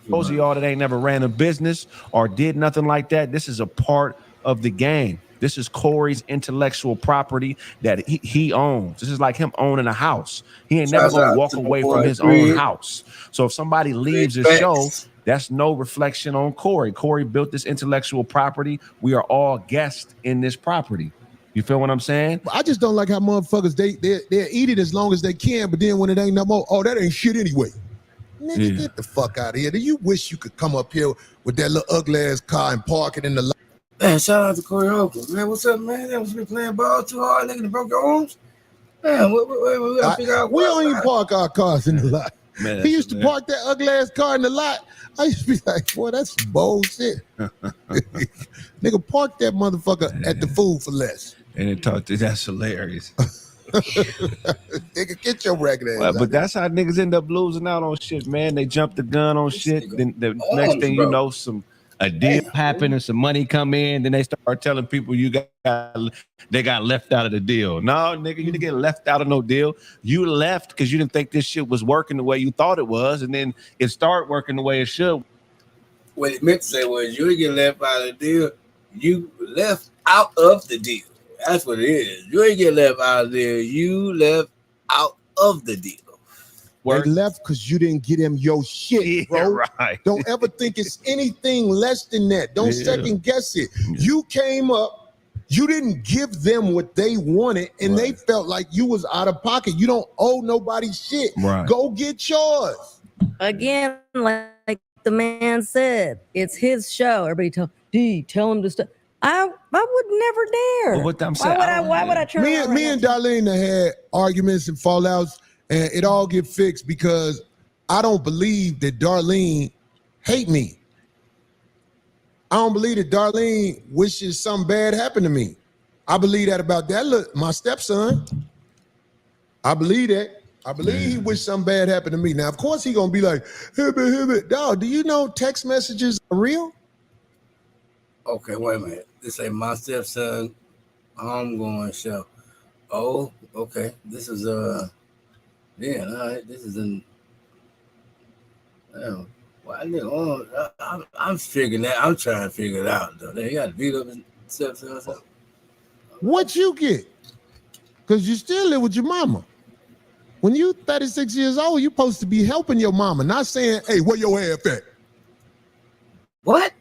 Those of y'all that ain't never ran a business or did nothing like that, this is a part of the game. This is Corey's intellectual property that he owns. This is like him owning a house. He ain't never gonna walk away from his own house. So if somebody leaves his show, that's no reflection on Corey. Corey built this intellectual property. We are all guests in this property. You feel what I'm saying? I just don't like how motherfuckers they eat it as long as they can, but then when it ain't no more, oh, that ain't shit anyway. Nigga, get the fuck out of here. Do you wish you could come up here with that little ugly ass car and park it in the lot? Man, shout out to Corey Holcomb. Man, what's up, man? That was me playing ball too hard, nigga, to broke your arms. Man, we gotta figure out. We don't even park our cars in the lot. Man, he used to park that ugly ass car in the lot. I used to be like, boy, that's bullshit. Nigga, park that motherfucker at the Food for Less. And it talked to that's hilarious. Nigga, get your ragged ass. Well, but that's how niggas end up losing out on shit, man. They jump the gun on shit. Then the next thing you know, a deal happen and some money come in. Then they start telling people they got left out of the deal. No, nigga, you didn't get left out of no deal. You left because you didn't think this shit was working the way you thought it was, and then it started working the way it should. What it meant to say was you didn't get left out of the deal. You left out of the deal. That's what it is. You ain't get left out of there. You left out of the deal. They left because you didn't get him your shit, bro. Right. Don't ever think it's anything less than that. Don't second guess it. You came up, you didn't give them what they wanted, and they felt like you was out of pocket. You don't owe nobody shit. Right. Go get yours. Again, like the man said, it's his show. Everybody tell him to stop. I would never dare. Well, what I'm saying, why would I turn around? Me and Darlene had arguments and fallouts, and it all get fixed because I don't believe that Darlene hate me. I don't believe that Darlene wishes something bad happened to me. I believe that about that. Look, my stepson. I believe that. I believe he wished something bad happened to me. Now, of course, he gonna be like, "Hibba. Dog, do you know text messages are real?" Okay, wait a minute. This ain't my stepson. I'm going to show. Oh, okay. This is all right. This is an. I'm figuring that. I'm trying to figure it out though. He got to beat up his stepson or something. What you get? Because you still live with your mama. When you 36 years old, you're supposed to be helping your mama, not saying, "Hey, where your half at?" What?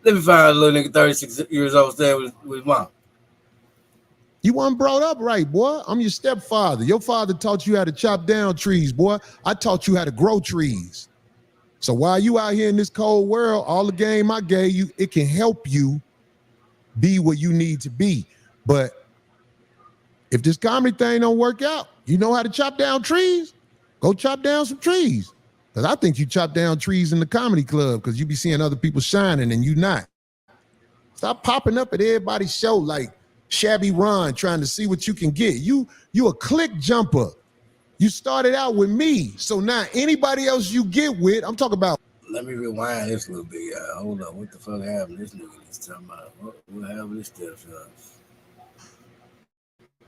Let me find a little nigga 36 years old staying with mom. You weren't brought up right, boy. I'm your stepfather. Your father taught you how to chop down trees, boy. I taught you how to grow trees. So while you out here in this cold world, all the game I gave you, it can help you be where you need to be. But if this comedy thing don't work out, you know how to chop down trees? Go chop down some trees. Because I think you chop down trees in the comedy club because you be seeing other people shining and you not. Stop popping up at everybody's show like Shabby Ron trying to see what you can get. You a click jumper. You started out with me. So now anybody else you get with, I'm talking about. Let me rewind this a little bit, y'all. Hold up. What the fuck happened? This nigga is talking about. What happened this stepson?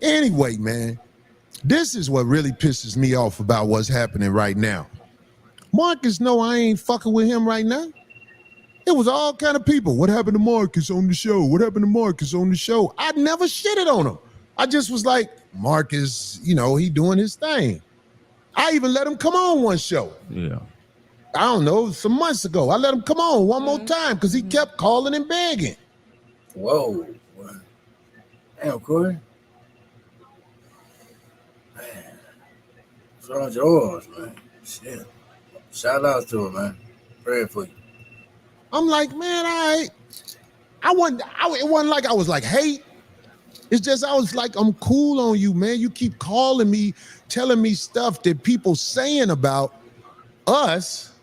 Anyway, man, this is what really pisses me off about what's happening right now. Marcus know I ain't fucking with him right now. It was all kind of people. What happened to Marcus on the show? What happened to Marcus on the show? I never shitted on him. I just was like, Marcus, he doing his thing. I even let him come on one show. Yeah. I don't know, some months ago. I let him come on one more time because he kept calling and begging. Whoa. Damn, Corey. Man. What's wrong with your arms, man? Shit. Shout out to him, man. Praying for you. I'm like, man, it wasn't like I was like, hate. It's just I was like, I'm cool on you, man. You keep calling me, telling me stuff that people saying about us.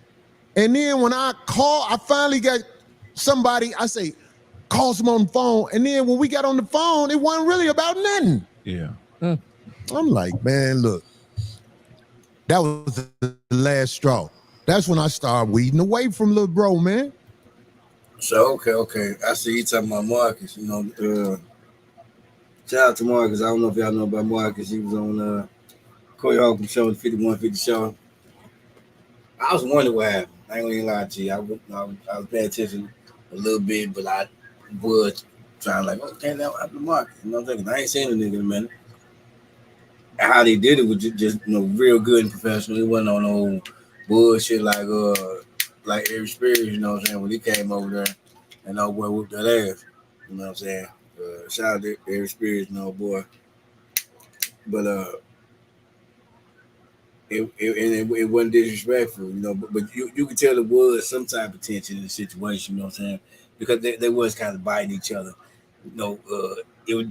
And then when I call, I finally got somebody, I say, call someone on the phone. And then when we got on the phone, it wasn't really about nothing. Yeah. I'm like, man, look, that was the last straw. That's when I started weeding away from little bro, man. So, okay. I see you talking about Marcus, shout out to Marcus. I don't know if y'all know about Marcus. He was on Corey Holcomb show, the 5150 show. I was wondering what happened. I ain't gonna lie to you. I was paying attention a little bit, but I was trying like, okay, now what happened to Marcus? You know what I'm saying? I ain't seen the nigga in a minute. And how they did it was just real good and professional. It wasn't on no bullshit like Eric Spears, you know what I'm saying, when he came over there and boy whooped that ass. You know what I'm saying? Shout out to every spirit, no boy. But it wasn't disrespectful, But you could tell there was some type of tension in the situation, you know what I'm saying? Because they was kind of biting each other. It was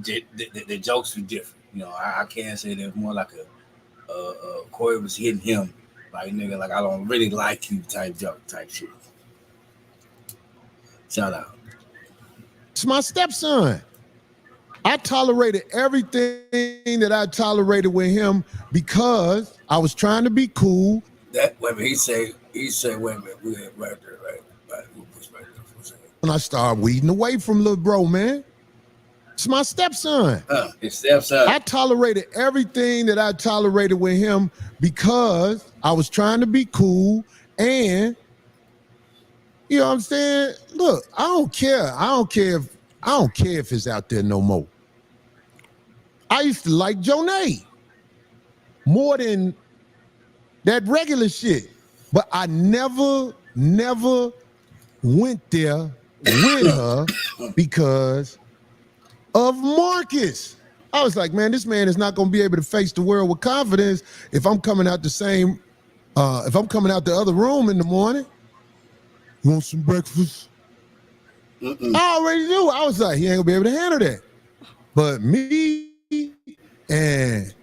the jokes were different. I can't say that more like Corey was hitting him like nigga, like I don't really like you type joke type shit. Shout out. It's my stepson. I tolerated everything that I tolerated with him because I was trying to be cool. That wait a minute, he said wait a minute, we had right there, right. When I started weeding away from little bro, man. It's my stepson. His stepson. I tolerated everything that I tolerated with him because I was trying to be cool and you know what I'm saying? Look, I don't care if it's out there no more. I used to like Jonay more than that regular shit. But I never went there with her because of Marcus. I was like, man, this man is not going to be able to face the world with confidence if I'm coming out the other room in the morning. You want some breakfast? I already knew. I was like, he ain't going to be able to handle that. But me and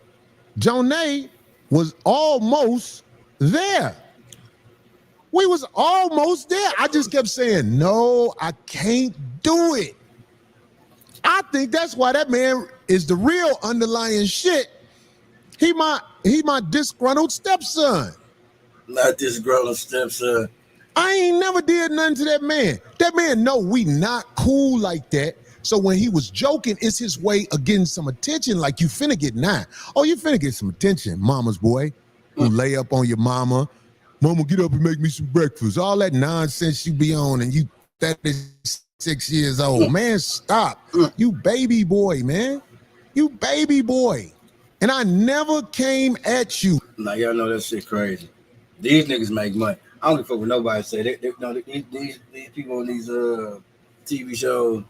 Jonay was almost there. We was almost there. I just kept saying, no, I can't do it. I think that's why that man is the real underlying shit. He my disgruntled stepson. Not disgruntled stepson. I ain't never did nothing to that man. That man know we not cool like that. So when he was joking, it's his way of getting some attention like you finna get 9. Oh, you finna get some attention, mama's boy. Who lay up on your mama. Mama, get up and make me some breakfast. All that nonsense you be on and you 36 years old. Man, stop. You baby boy, man. You baby boy. And I never came at you. Now, y'all know that shit crazy. These niggas make money. I don't give a fuck what nobody say. These people on these TV shows,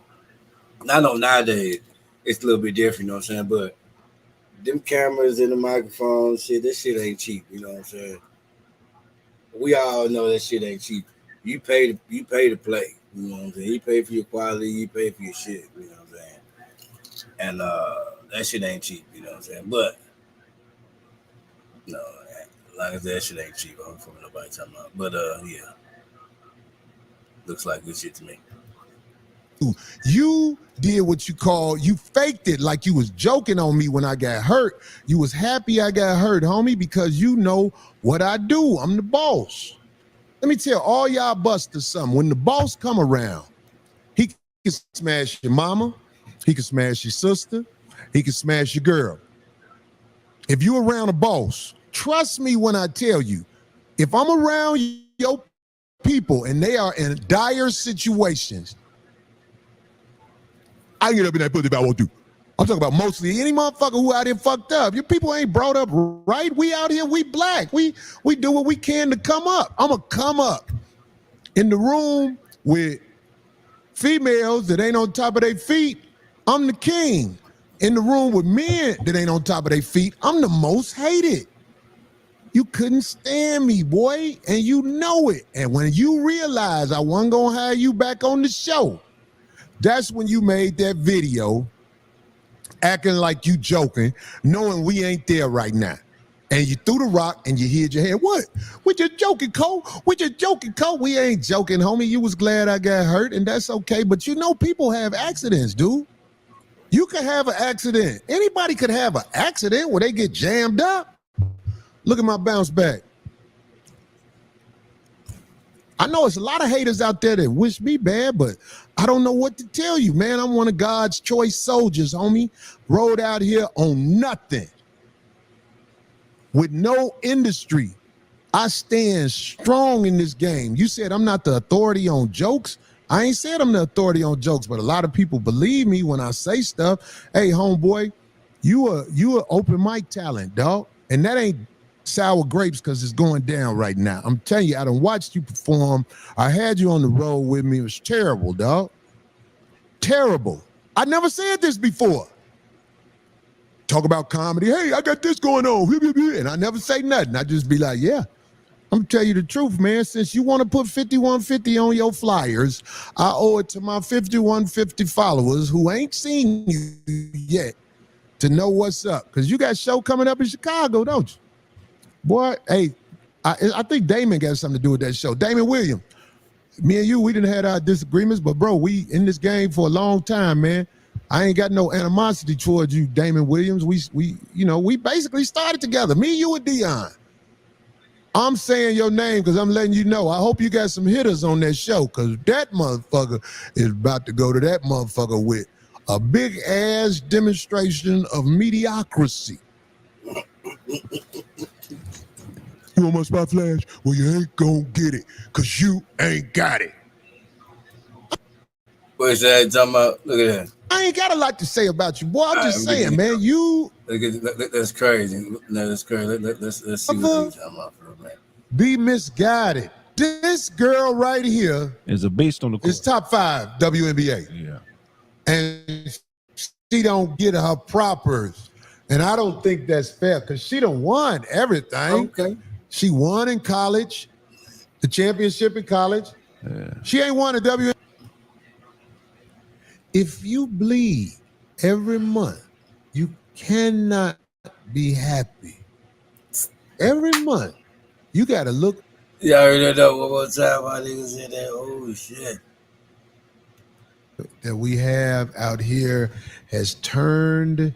I know nowadays it's a little bit different, you know what I'm saying? But them cameras and the microphones, shit, this shit ain't cheap, you know what I'm saying? We all know that shit ain't cheap. You pay to play, you know what I'm saying? You pay for your quality, you pay for your shit, you know what I'm saying? And that shit ain't cheap, you know what I'm saying? But no, like I said, that shit ain't cheap. I don't fuck with nobody talking about. But yeah. Looks like good shit to me. You did what you faked it like you was joking on me when I got hurt. You was happy I got hurt, homie, because you know what I do. I'm the boss. Let me tell all y'all busters something. When the boss come around, he can smash your mama, he can smash your sister, he can smash your girl. If you around a boss, trust me when I tell you, if I'm around your people and they are in dire situations, I can get up in that pussy if I want to. I'm talking about mostly any motherfucker who out here fucked up. Your people ain't brought up right. We out here, we black. We do what we can to come up. I'm going to come up in the room with females that ain't on top of their feet. I'm the king. In the room with men that ain't on top of their feet, I'm the most hated. You couldn't stand me, boy, and you know it. And when you realize I wasn't going to have you back on the show, that's when you made that video acting like you joking, knowing we ain't there right now. And you threw the rock and you hid your head. What? We just joking, Cole. We just joking, Cole. We ain't joking, homie. You was glad I got hurt, and that's okay. But you know people have accidents, dude. You could have an accident. Anybody could have an accident where they get jammed up. Look at my bounce back. I know it's a lot of haters out there that wish me bad, but I don't know what to tell you, man. I'm one of God's choice soldiers, homie. Rode out here on nothing. With no industry. I stand strong in this game. You said I'm not the authority on jokes. I ain't said I'm the authority on jokes, but a lot of people believe me when I say stuff. Hey, homeboy, you a open mic talent, dog. And that ain't sour grapes because it's going down right now. I'm telling you, I done watched you perform. I had you on the road with me. It was terrible, dog. Terrible. I never said this before. Talk about comedy. Hey, I got this going on. And I never say nothing. I just be like, yeah. I'm gonna tell you the truth, man. Since you want to put 5150 on your flyers, I owe it to my 5150 followers who ain't seen you yet to know what's up. Because you got a show coming up in Chicago, don't you? Boy, hey, I think Damon got something to do with that show. Damon Williams. Me and you, we didn't have our disagreements, but bro, we in this game for a long time, man. I ain't got no animosity towards you, Damon Williams. We basically started together. Me, you, and Dion. I'm saying your name because I'm letting you know. I hope you got some hitters on that show because that motherfucker is about to go to that motherfucker with a big ass demonstration of mediocrity. You want my spot flash? Well, you ain't gonna get it because you ain't got it. What's that talking about? Look at that. I ain't got a lot to say about you, boy. I'm just saying, man. You. That's crazy. No, that's crazy. Let's see what he's talking about for a minute. Be misguided. This girl right here is a beast on the court. It's top 5 WNBA. Yeah. And she don't get her propers. And I don't think that's fair because she done won everything. Okay. She won in college, the championship in college. Yeah. She ain't won a WNBA. If you bleed every month, you cannot be happy. Every month, you got to look. Yeah, I heard that one more time. My niggas said that. Oh, shit. That we have out here has turned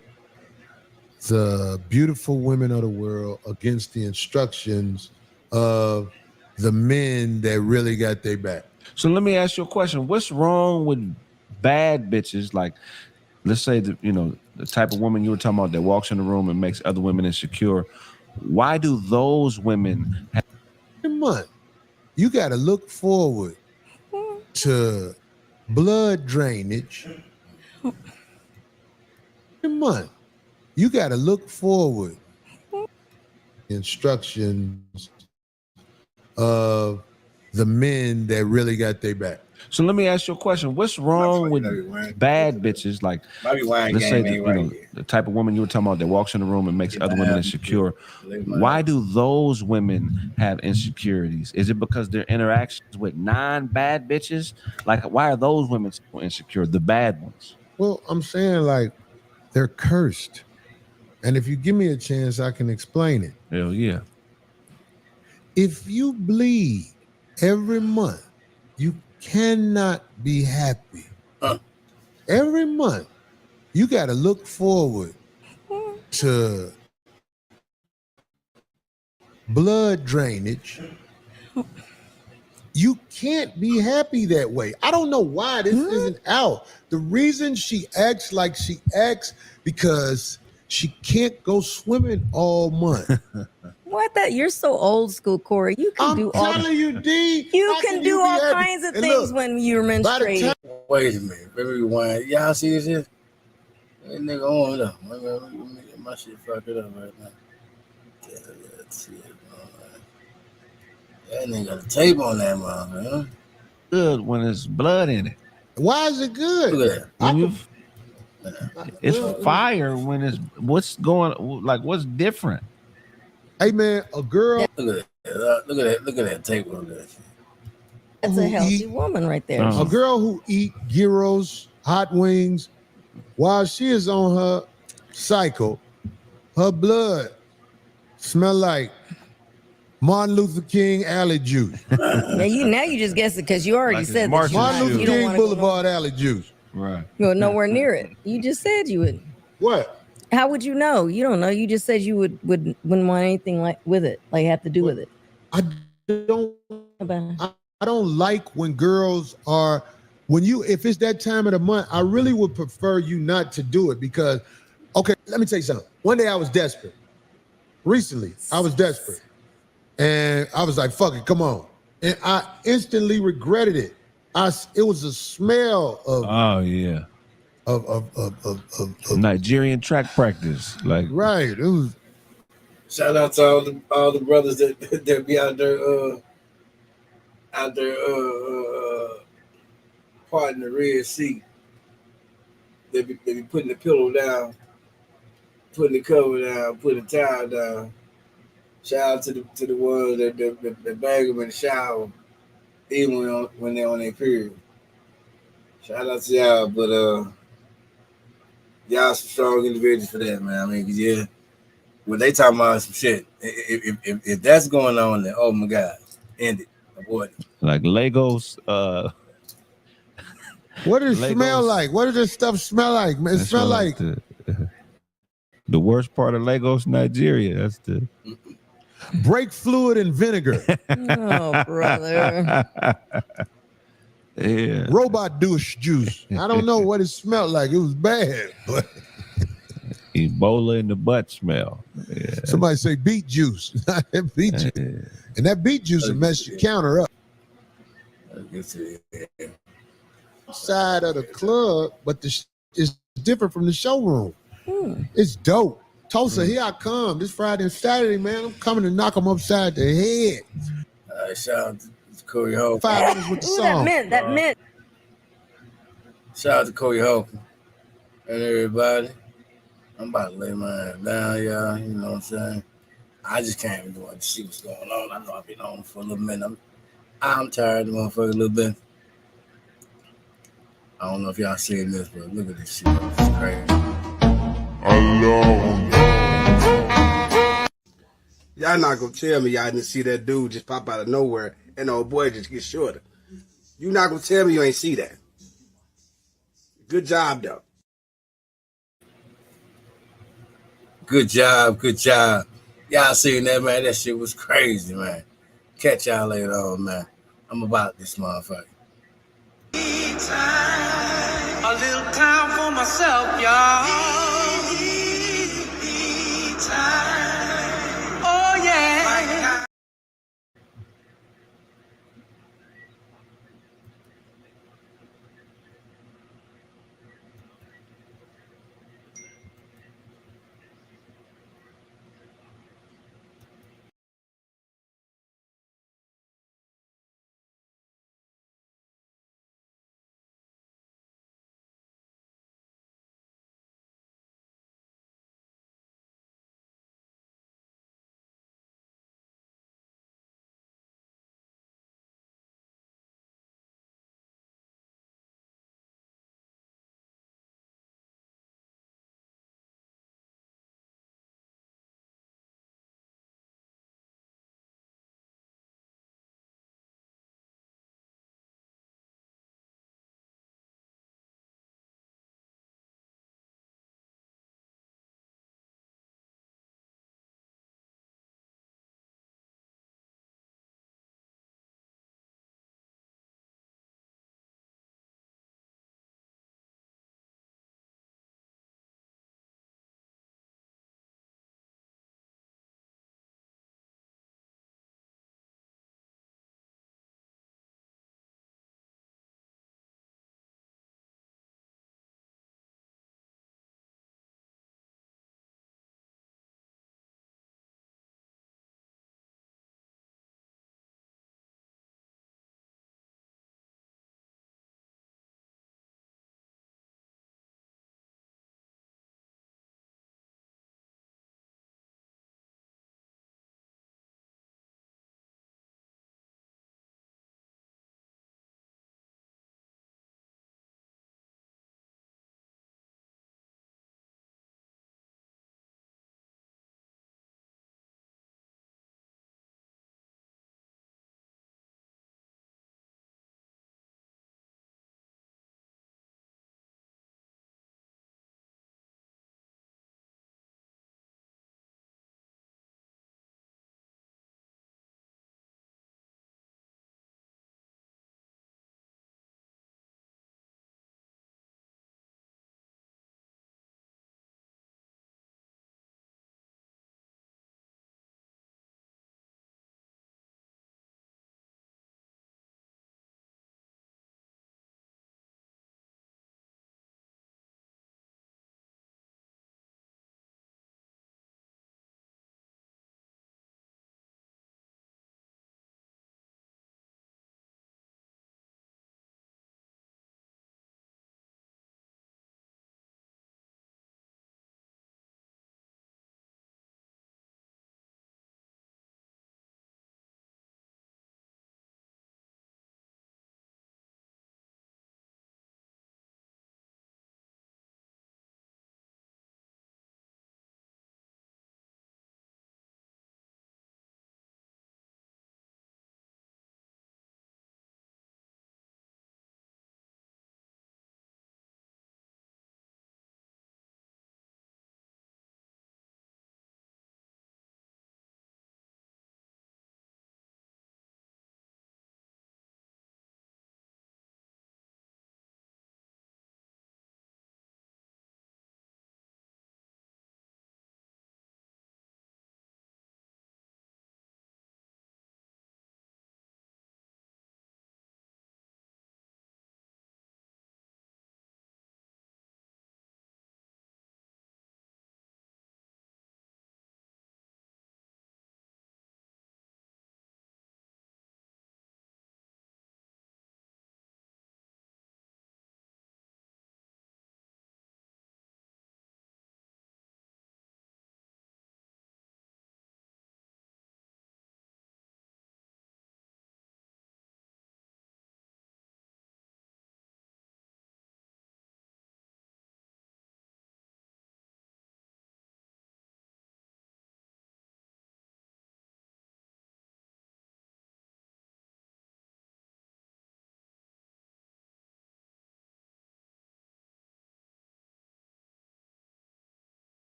the beautiful women of the world against the instructions of the men that really got their back. So let me ask you a question. What's wrong with bad bitches? Like, let's say the type of woman you were talking about that walks in the room and makes other women insecure. Why do those women have every month you got to look forward to blood drainage? Every month you got to look forward instructions of the men that really got their back. So let me ask you a question. What's wrong with bad bitches? Like, let's say the type of woman you were talking about that walks in the room and makes other women insecure. Why do those women have insecurities? Is it because their interactions with non-bad bitches? Like, why are those women so insecure, the bad ones? Well, I'm saying like they're cursed. And if you give me a chance, I can explain it. Hell yeah. If you bleed every month, you cannot be happy. Every month, you got to look forward to blood drainage. You can't be happy that way. I don't know why this isn't out. The reason she acts like she acts because she can't go swimming all month. What? That you're so old school, Corey. You can do all. I'm telling you, D. You can do all kinds of things when you're menstruating. Wait a minute. Rewind. Y'all see this shit? That nigga on up. Let me get my shit fucked up right now. That nigga got a tape on that motherfucker. Good when there's blood in it. Why is it good? Look at that. It's fire when it's what's different? Hey man, a girl. Look at that. Look at that tape on that shit. That's a healthy woman right there. A girl who eat gyros, hot wings, while she is on her cycle, her blood smell like Martin Luther King alley juice. now you just guessed it because you already said that. Martin Luther King Boulevard alley juice. Right. You go nowhere near it. You just said you would. What? How would you know? You don't know. You just said you wouldn't want anything like with it, like have to do with it. I don't like when girls are if it's that time of the month, I really would prefer you not to do it because, okay, let me tell you something. One day I was desperate. Recently, I was desperate. And I was like, fuck it, come on. And I instantly regretted it. It was a smell of of Nigerian track practice. Like right. It was. Shout out to all the brothers that be out there parting the Red Sea. they be putting the pillow down, putting the cover down, putting the towel down. Shout out to the ones that bag them in the shower, even when they're on their period. Shout out to y'all, but y'all some strong individuals for that, man. I mean, yeah, when they talking about some shit, if that's going on, then oh my God, end it, avoid it. Like Legos. What does it Legos. smell like? What does this stuff smell like? It smell like the worst part of Lagos, Nigeria. That's the brake fluid and vinegar. Oh, brother. Yeah. Robot douche juice. I don't know what it smelled like. It was bad, but Ebola in the butt smell. Yeah. Somebody say beet juice. Beet juice. And that beet juice will mess your counter up. Side of the club, but it's different from the showroom. It's dope. Tulsa, here I come. This Friday and Saturday, man. I'm coming to knock them upside the head. Shout out to Corey Hope. 5 minutes with the song. That mint. Shout out to Corey Hope and everybody. I'm about to lay my ass down, y'all. You know what I'm saying? I just can't even want to see what's going on. I know I've been on for a little minute. I'm tired of the motherfucker a little bit. I don't know if y'all seen this, but look at this shit. It's crazy. Y'all not gonna tell me y'all didn't see that dude just pop out of nowhere and the old boy just get shorter. You not gonna tell me you ain't see that. Good job, though. Good job. Y'all seen that, man? That shit was crazy, man. Catch y'all later on, man. I'm about this motherfucker. A little time for myself, y'all.